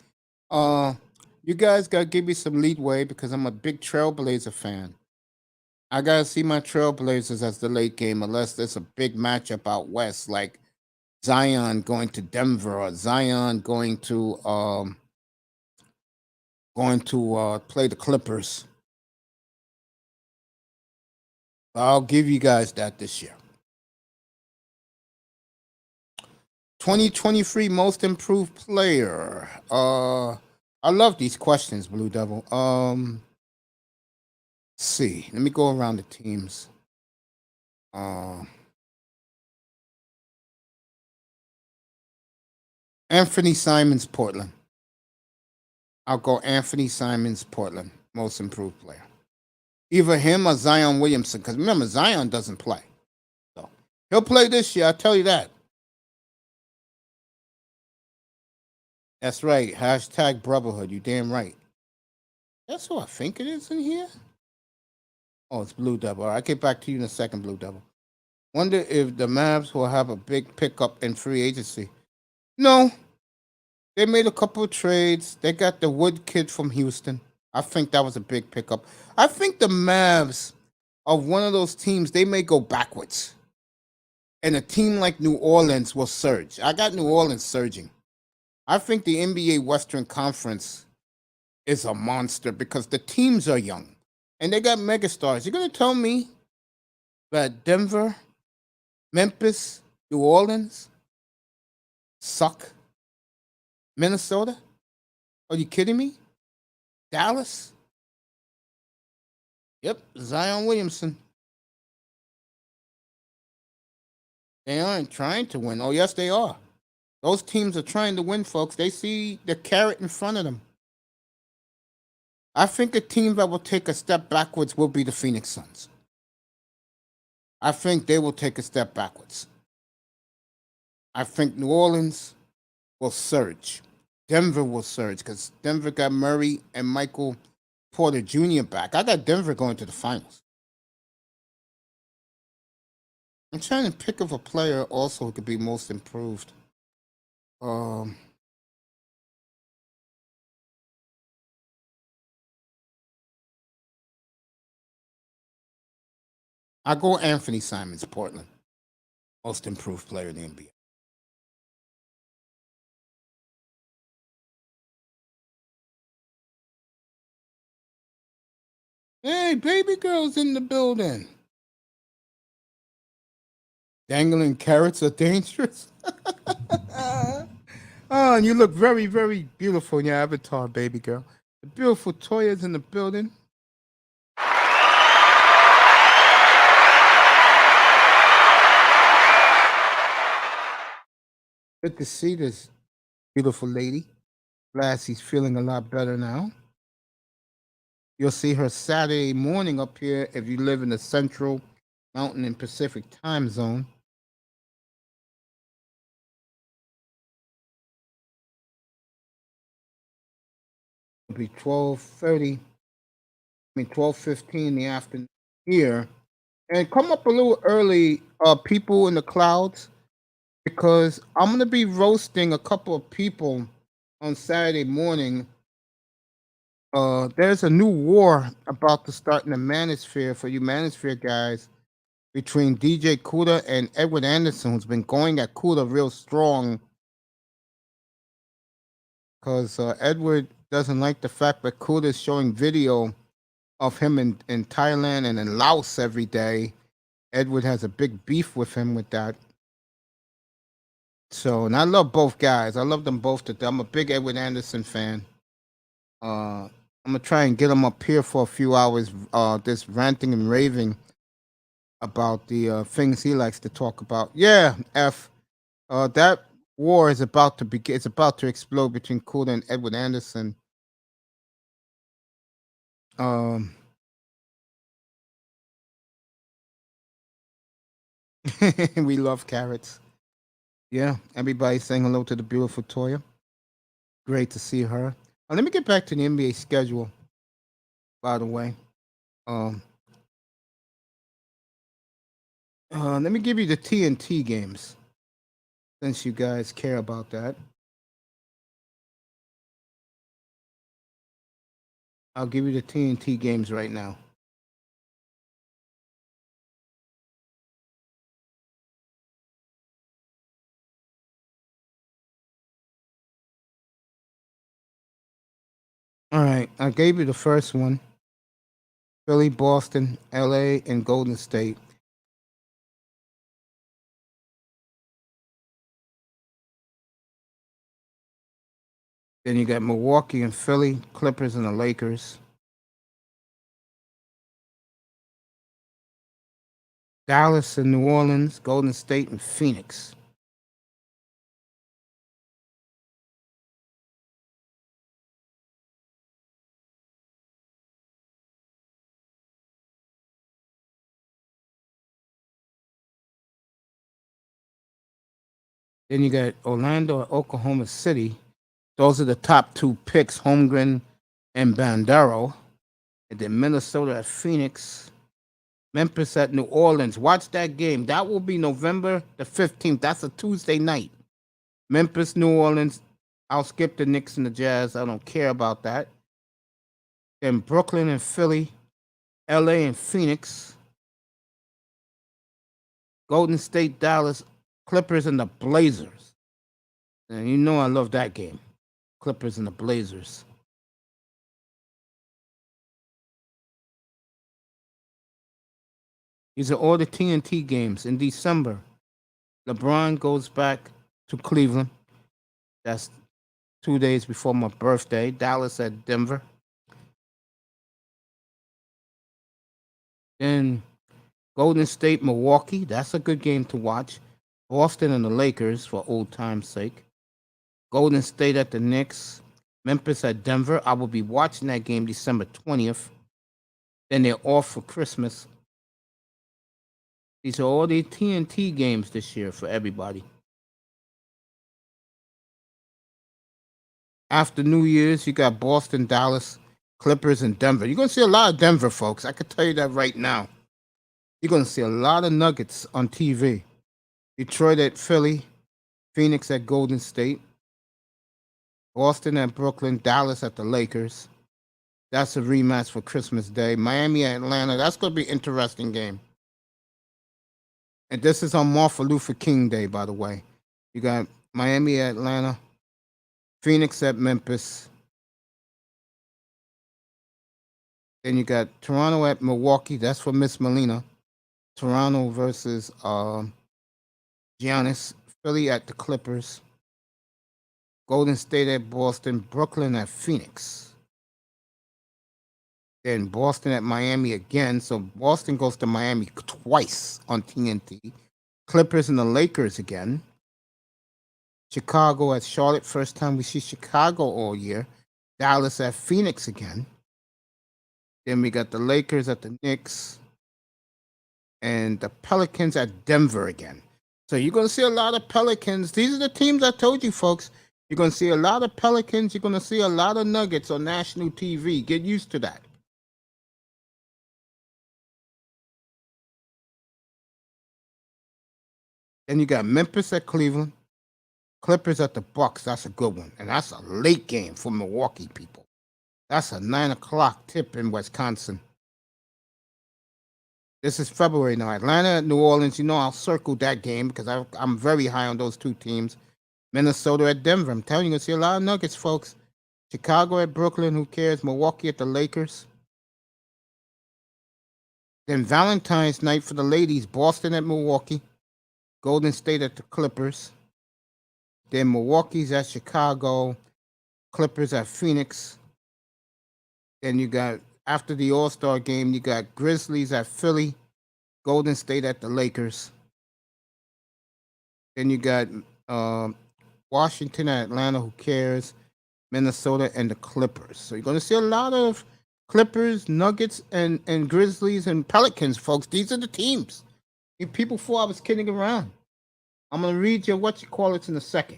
You guys got to give me some leadway because I'm a big Trailblazer fan. I got to see my Trailblazers as the late game unless there's a big matchup out west like Zion going to Denver or Zion going to play the Clippers. I'll give you guys that this year. 2023 most improved player. I love these questions, Blue Devil. Let's see. Let me go around the teams. Anthony Simons, Portland. I'll go Anthony Simons, Portland. Most improved player. Either him or Zion Williamson. Because remember, Zion doesn't play. So he'll play this year, I'll tell you that. That's right. Hashtag brotherhood. You damn right. That's who I think it is in here. Oh, it's Blue Devil. All right, I'll get back to you in a second, Blue Devil. Wonder if the Mavs will have a big pickup in free agency. No, they made a couple of trades. They got the Wood kid from Houston. I think that was a big pickup. I think the Mavs are one of those teams, they may go backwards. And a team like New Orleans will surge. I got New Orleans surging. I think the NBA Western Conference is a monster because the teams are young and they got megastars. You're going to tell me that Denver, Memphis, New Orleans suck? Minnesota? Are you kidding me? Dallas? Yep, Zion Williamson. They aren't trying to win. Oh, yes, they are. Those teams are trying to win, folks. They see the carrot in front of them. I think a team that will take a step backwards will be the Phoenix Suns. I think they will take a step backwards. I think New Orleans will surge. Denver will surge because Denver got Murray and Michael Porter Jr. back. I got Denver going to the finals. I'm trying to pick of a player also who could be most improved. I go Anthony Simons, Portland. Most improved player in the NBA. Hey, baby girl's in the building. Dangling carrots are dangerous. Oh, and you look very, very beautiful in your avatar, baby girl. The beautiful Toya's in the building. Good to see this beautiful lady. Glad she's feeling a lot better now. You'll see her Saturday morning up here if you live in the Central, Mountain, and Pacific time zone. It'll be 12:15 in the afternoon here. And come up a little early, people in the clouds, because I'm going to be roasting a couple of people on Saturday morning. There's a new war about to start in the Manosphere for you Manosphere guys between DJ Kuda and Edward Anderson, who's been going at Kuda real strong because Edward doesn't like the fact that Kuda is showing video of him in Thailand and in Laos every day. Edward has a big beef with him with that. So, and I love both guys. I love them both to death. I'm a big Edward Anderson fan. I'm gonna try and get him up here for a few hours, just ranting and raving about the things he likes to talk about. Yeah, that war is about to begin. It's about to explode between Kuda and Edward Anderson. We love carrots. Yeah, everybody's saying hello to the beautiful Toya. Great to see her. Let me get back to the NBA schedule, by the way. Let me give you the TNT games, since you guys care about that. I'll give you the TNT games right now. All right, I gave you the first one. Philly, Boston, LA, and Golden State. Then you got Milwaukee and Philly, Clippers and the Lakers. Dallas and New Orleans, Golden State and Phoenix. Then you got Orlando and Oklahoma City. Those are the top two picks, Holmgren and Bandero. And then Minnesota at Phoenix. Memphis at New Orleans. Watch that game. That will be November the 15th. That's a Tuesday night. Memphis, New Orleans. I'll skip the Knicks and the Jazz. I don't care about that. Then Brooklyn and Philly. LA and Phoenix. Golden State, Dallas. Clippers and the Blazers. And you know I love that game. Clippers and the Blazers. These are all the TNT games in December. LeBron goes back to Cleveland. That's 2 days before my birthday. Dallas at Denver. Then Golden State, Milwaukee. That's a good game to watch. Boston and the Lakers for old time's sake. Golden State at the Knicks. Memphis at Denver. I will be watching that game December 20th. Then they're off for Christmas. These are all the TNT games this year for everybody. After New Year's, you got Boston, Dallas, Clippers, and Denver. You're going to see a lot of Denver, folks. I can tell you that right now. You're going to see a lot of Nuggets on TV. Detroit at Philly, Phoenix at Golden State, Boston at Brooklyn, Dallas at the Lakers. That's a rematch for Christmas Day. Miami at Atlanta. That's going to be an interesting game. And this is on Martin Luther King Day, by the way. You got Miami at Atlanta, Phoenix at Memphis. Then you got Toronto at Milwaukee. That's for Miss Melina. Toronto versus Giannis. Philly at the Clippers. Golden State at Boston. Brooklyn at Phoenix. Then Boston at Miami again. So Boston goes to Miami twice on TNT. Clippers and the Lakers again. Chicago at Charlotte. First time we see Chicago all year. Dallas at Phoenix again. Then we got the Lakers at the Knicks. And the Pelicans at Denver again. So you're going to see a lot of Pelicans. These are the teams I told you, folks. You're going to see a lot of Pelicans. You're going to see a lot of Nuggets on national TV. Get used to that. Then you got Memphis at Cleveland, Clippers at the Bucks. That's a good one. And that's a late game for Milwaukee people. That's a 9 o'clock tip in Wisconsin. This is February now. Atlanta at New Orleans. You know I'll circle that game because I'm very high on those two teams. Minnesota at Denver. I'm telling you, you're going to see a lot of Nuggets, folks. Chicago at Brooklyn. Who cares? Milwaukee at the Lakers. Then Valentine's night for the ladies. Boston at Milwaukee. Golden State at the Clippers. Then Milwaukee's at Chicago. Clippers at Phoenix. Then you got, after the All-Star game, you got Grizzlies at Philly. Golden State at the Lakers. Then you got Washington at Atlanta. Who cares? Minnesota and the Clippers. So you're going to see a lot of Clippers, Nuggets, and Grizzlies and Pelicans, folks. These are the teams. People thought I was kidding around. I'm going to read your what you call it in a second.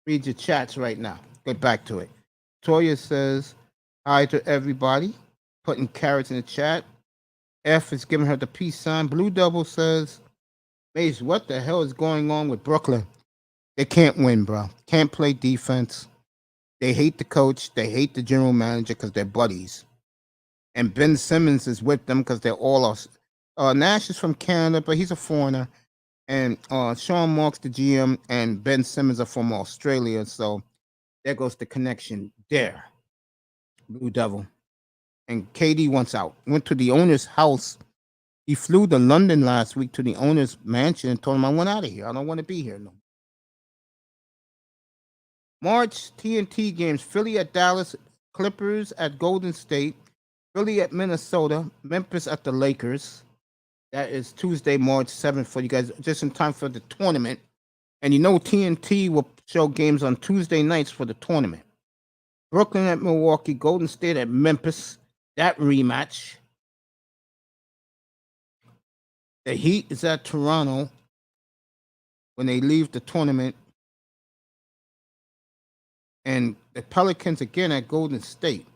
Read your chats right now. Get back to it. Toya says, hi to everybody. Putting carrots in the chat. F is giving her the peace sign. Blue Double says, Mace, what the hell is going on with Brooklyn? They can't win, bro. Can't play defense. They hate the coach. They hate the general manager because they're buddies. And Ben Simmons is with them because they're all us. Nash is from Canada, but he's a foreigner. And Sean Marks, the GM, and Ben Simmons are from Australia. So there goes the connection there. Blue Devil. And KD wants out. Went to the owner's house. He flew to London last week to the owner's mansion and told him, I want out of here. I don't want to be here no more. March TNT games. Philly at Dallas. Clippers at Golden State. Philly at Minnesota. Memphis at the Lakers. That is Tuesday, March 7th for you guys, just in time for the tournament. And you know TNT will show games on Tuesday nights for the tournament. Brooklyn at Milwaukee, Golden State at Memphis. That rematch. The Heat is at Toronto when they leave the tournament. and the Pelicans again at Golden State.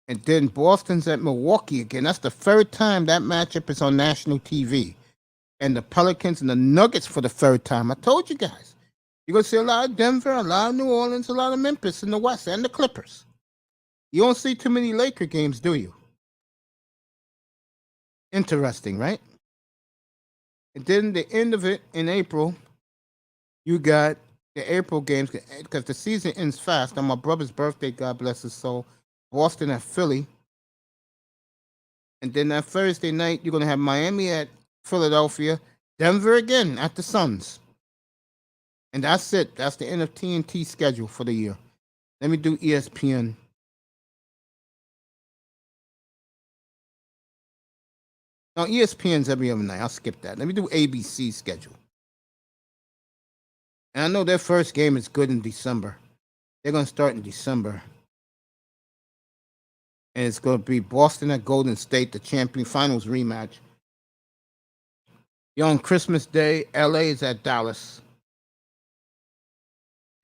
And then Boston's at Milwaukee again. That's the third time that matchup is on national TV. And the Pelicans and the Nuggets for the third time. I told you guys. You're going to see a lot of Denver, a lot of New Orleans, a lot of Memphis in the West, and the Clippers. You don't see too many Laker games, do you? Interesting, right? And then the end of it in April, you got the April games, because the season ends fast. On my brother's birthday, God bless his soul, Boston at Philly. And then that Thursday night, you're going to have Miami at Philadelphia, Denver again at the Suns. And that's it. That's the end of TNT schedule for the year. Let me do ESPN. No, ESPN's every other night. I'll skip that. Let me do ABC schedule. And I know their first game is good in December. They're going to start in December. And it's going to be Boston at Golden State, the champion finals rematch. On Christmas Day, LA is at Dallas.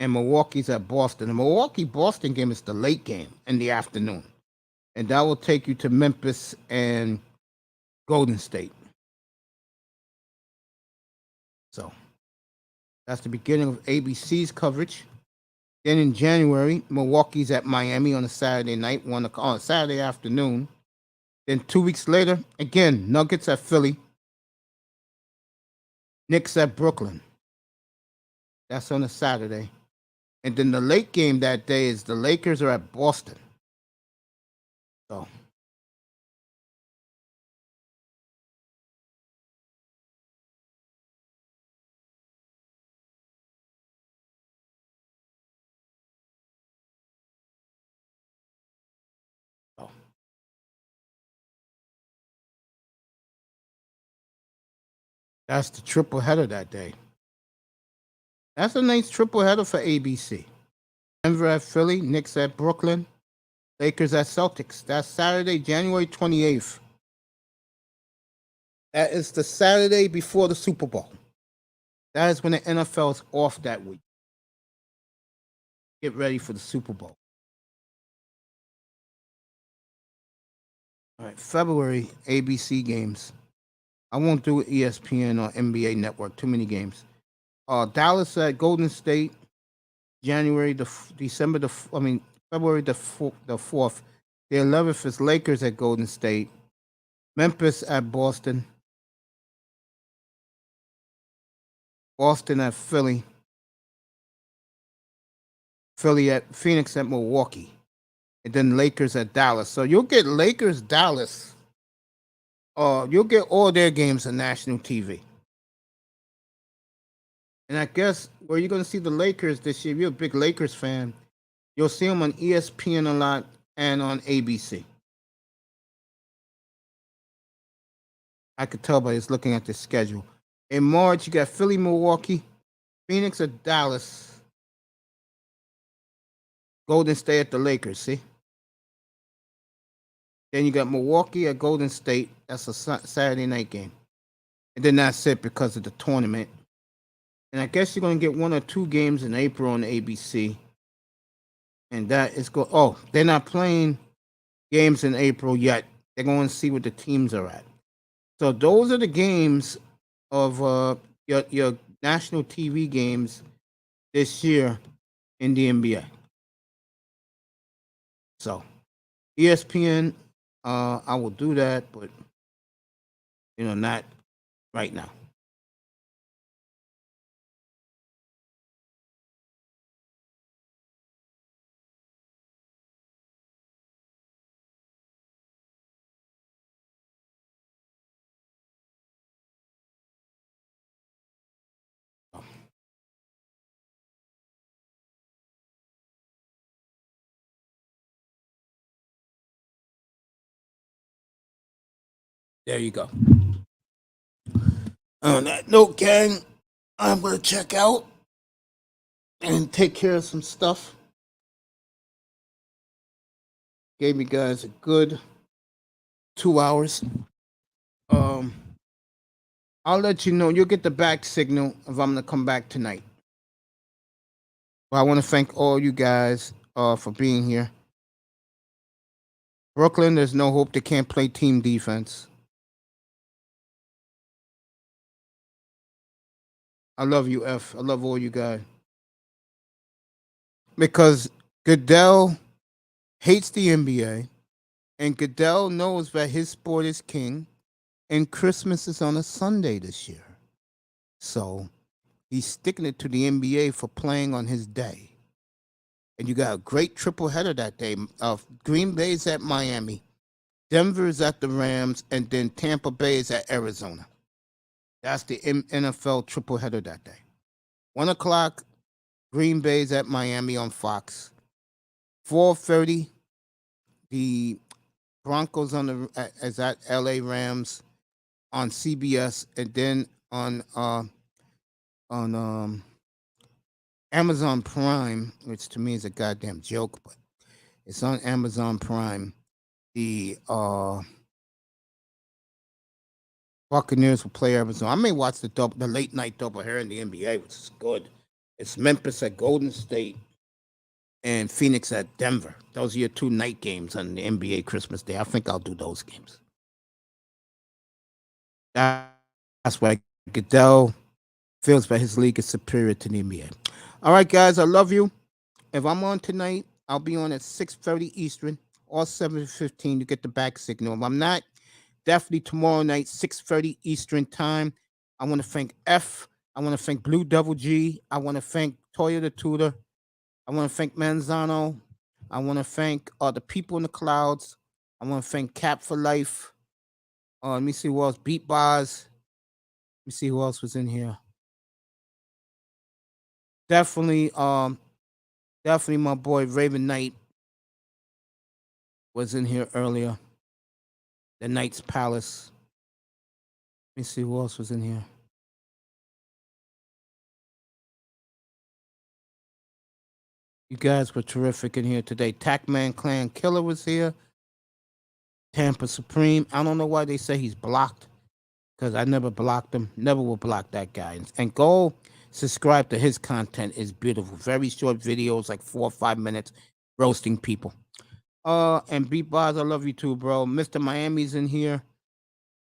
And Milwaukee's at Boston. The Milwaukee-Boston game is the late game in the afternoon. And that will take you to Memphis and Golden State. So that's the beginning of ABC's coverage. Then in January, Milwaukee's at Miami on a Saturday night, on a Saturday afternoon. Then 2 weeks later, again, Nuggets at Philly. Knicks at Brooklyn. That's on a Saturday. And then the late game that day is the Lakers are at Boston. So that's the triple header that day. That's a nice triple header for ABC. Denver at Philly, Knicks at Brooklyn, Lakers at Celtics. That's Saturday, January 28th. That is the Saturday before the Super Bowl. That is when the NFL is off that week. Get ready for the Super Bowl. All right, February ABC games. I won't do ESPN or NBA Network. Too many games. Dallas at Golden State, February the 4th. The 11th is Lakers at Golden State. Memphis at Boston. Boston at Philly. Phoenix at Milwaukee. And then Lakers at Dallas. So you'll get Lakers, Dallas. You'll get all their games on national TV. And I guess where you're going to see the Lakers this year, if you're a big Lakers fan, you'll see them on ESPN a lot and on ABC. I could tell by just looking at the schedule. In March, you got Philly, Milwaukee, Phoenix at Dallas, Golden State at the Lakers, see? Then you got Milwaukee at Golden State. That's a Saturday night game. And then that's it because of the tournament. And I guess you're going to get 1 or 2 games in April on ABC. And that is they're not playing games in April yet. They're going to see what the teams are at. So those are the games of your national TV games this year in the NBA. So ESPN, I will do that, but not right now. There you go. On that note, gang, I'm going to check out and take care of some stuff. Gave you guys a good 2 hours. I'll let you know. You'll get the back signal if I'm going to come back tonight. Well, I want to thank all you guys for being here. Brooklyn, there's no hope. They can't play team defense. I love you, F. I love all you guys. Because Goodell hates the NBA, and Goodell knows that his sport is king, and Christmas is on a Sunday this year. So he's sticking it to the NBA for playing on his day. And you got a great triple header that day. Green Bay's at Miami, Denver's at the Rams, and then Tampa Bay is at Arizona. That's the NFL triple header that day. 1 o'clock, Green Bay's at Miami on Fox. 4:30, the Broncos is at LA Rams on CBS, and then on Amazon Prime, which to me is a goddamn joke, but it's on Amazon Prime. The Buccaneers will play Arizona. I may watch the late night doubleheader in the NBA, which is good. It's Memphis at Golden State and Phoenix at Denver. Those are your 2 night games on the NBA Christmas Day. I think I'll do those games. That's why Goodell feels that his league is superior to the NBA. All right, guys, I love you. If I'm on tonight, I'll be on at 6:30 Eastern or 7:15 to get the back signal. If I'm not, definitely tomorrow night, 6:30 Eastern time. I want to thank F. I want to thank Blue Double G. I want to thank Toya the Tutor. I want to thank Manzano. I want to thank the people in the clouds. I want to thank Cap for Life. Let me see who else. Beat Bars. Let me see who else was in here. Definitely my boy Raven Knight was in here earlier. The Knight's Palace. Let me see who else was in here. You guys were terrific in here today. Tackman Clan Killer was here. Tampa Supreme. I don't know why they say he's blocked, because I never blocked him. Never will block that guy. And go subscribe to his content. Is beautiful. Very short videos, like 4 or 5 minutes, roasting people. And Beat Bars, I love you too, bro. Mr. Miami's in here.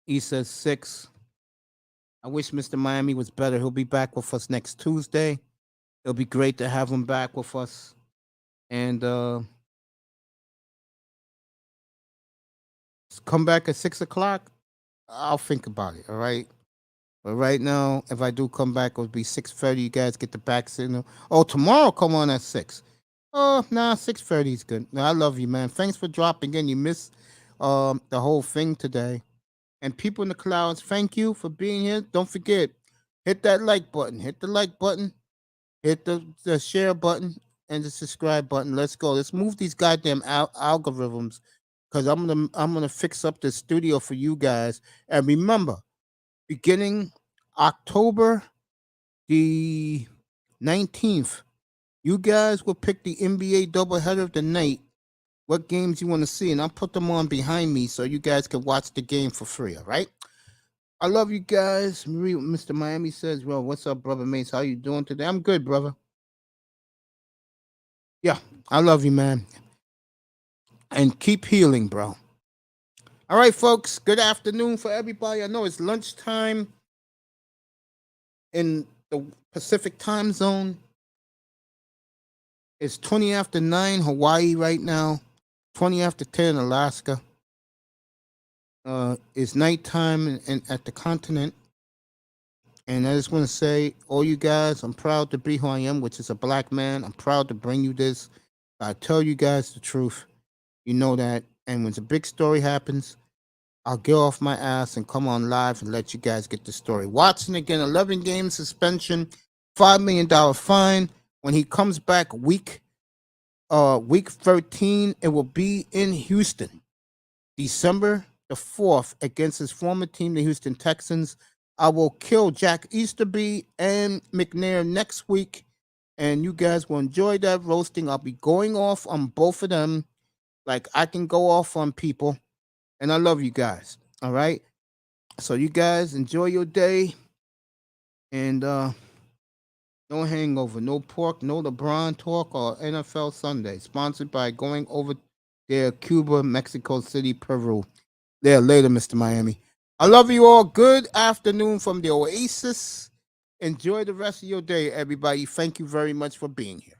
He says 6. I wish Mr. Miami was better. He'll be back with us next Tuesday. It'll be great to have him back with us. And come back at 6 o'clock. I'll think about it, all right? But right now, if I do come back, it'll be 6:30. You guys get the back signal. Oh, tomorrow come on at 6. Oh, nah, 6:30 is good. No, I love you, man. Thanks for dropping in. You missed the whole thing today. And people in the clouds, thank you for being here. Don't forget, hit that like button. Hit the like button. Hit the share button and the subscribe button. Let's go. Let's move these goddamn algorithms, because I'm gonna fix up the studio for you guys. And remember, beginning October the 19th, you guys will pick the NBA doubleheader of the night. What games you want to see, and I'll put them on behind me so you guys can watch the game for free. All right. I love you guys. Mr. Miami says, well, what's up, brother Mace? How you doing today? I'm good, brother. Yeah, I love you, man. And keep healing, bro. All right, folks. Good afternoon for everybody. I know it's lunchtime in the Pacific time zone. It's 20 after 9 Hawaii right now. 20 after 10 Alaska. It's nighttime at the continent. And I just want to say, all you guys, I'm proud to be who I am, which is a black man. I'm proud to bring you this. I tell you guys the truth. You know that. And when a big story happens, I'll get off my ass and come on live and let you guys get the story. Watson again, 11 game suspension, $5 million fine. When he comes back week 13, it will be in Houston, December the 4th, against his former team, the Houston Texans. I will kill Jack Easterby and McNair next week, and you guys will enjoy that roasting. I'll be going off on both of them like I can go off on people, and I love you guys, all right? So you guys enjoy your day, and No hangover, no pork, no LeBron talk or NFL Sunday. Sponsored by Going Over There, Cuba, Mexico City, Peru. There later, Mr. Miami. I love you all. Good afternoon from the Oasis. Enjoy the rest of your day, everybody. Thank you very much for being here.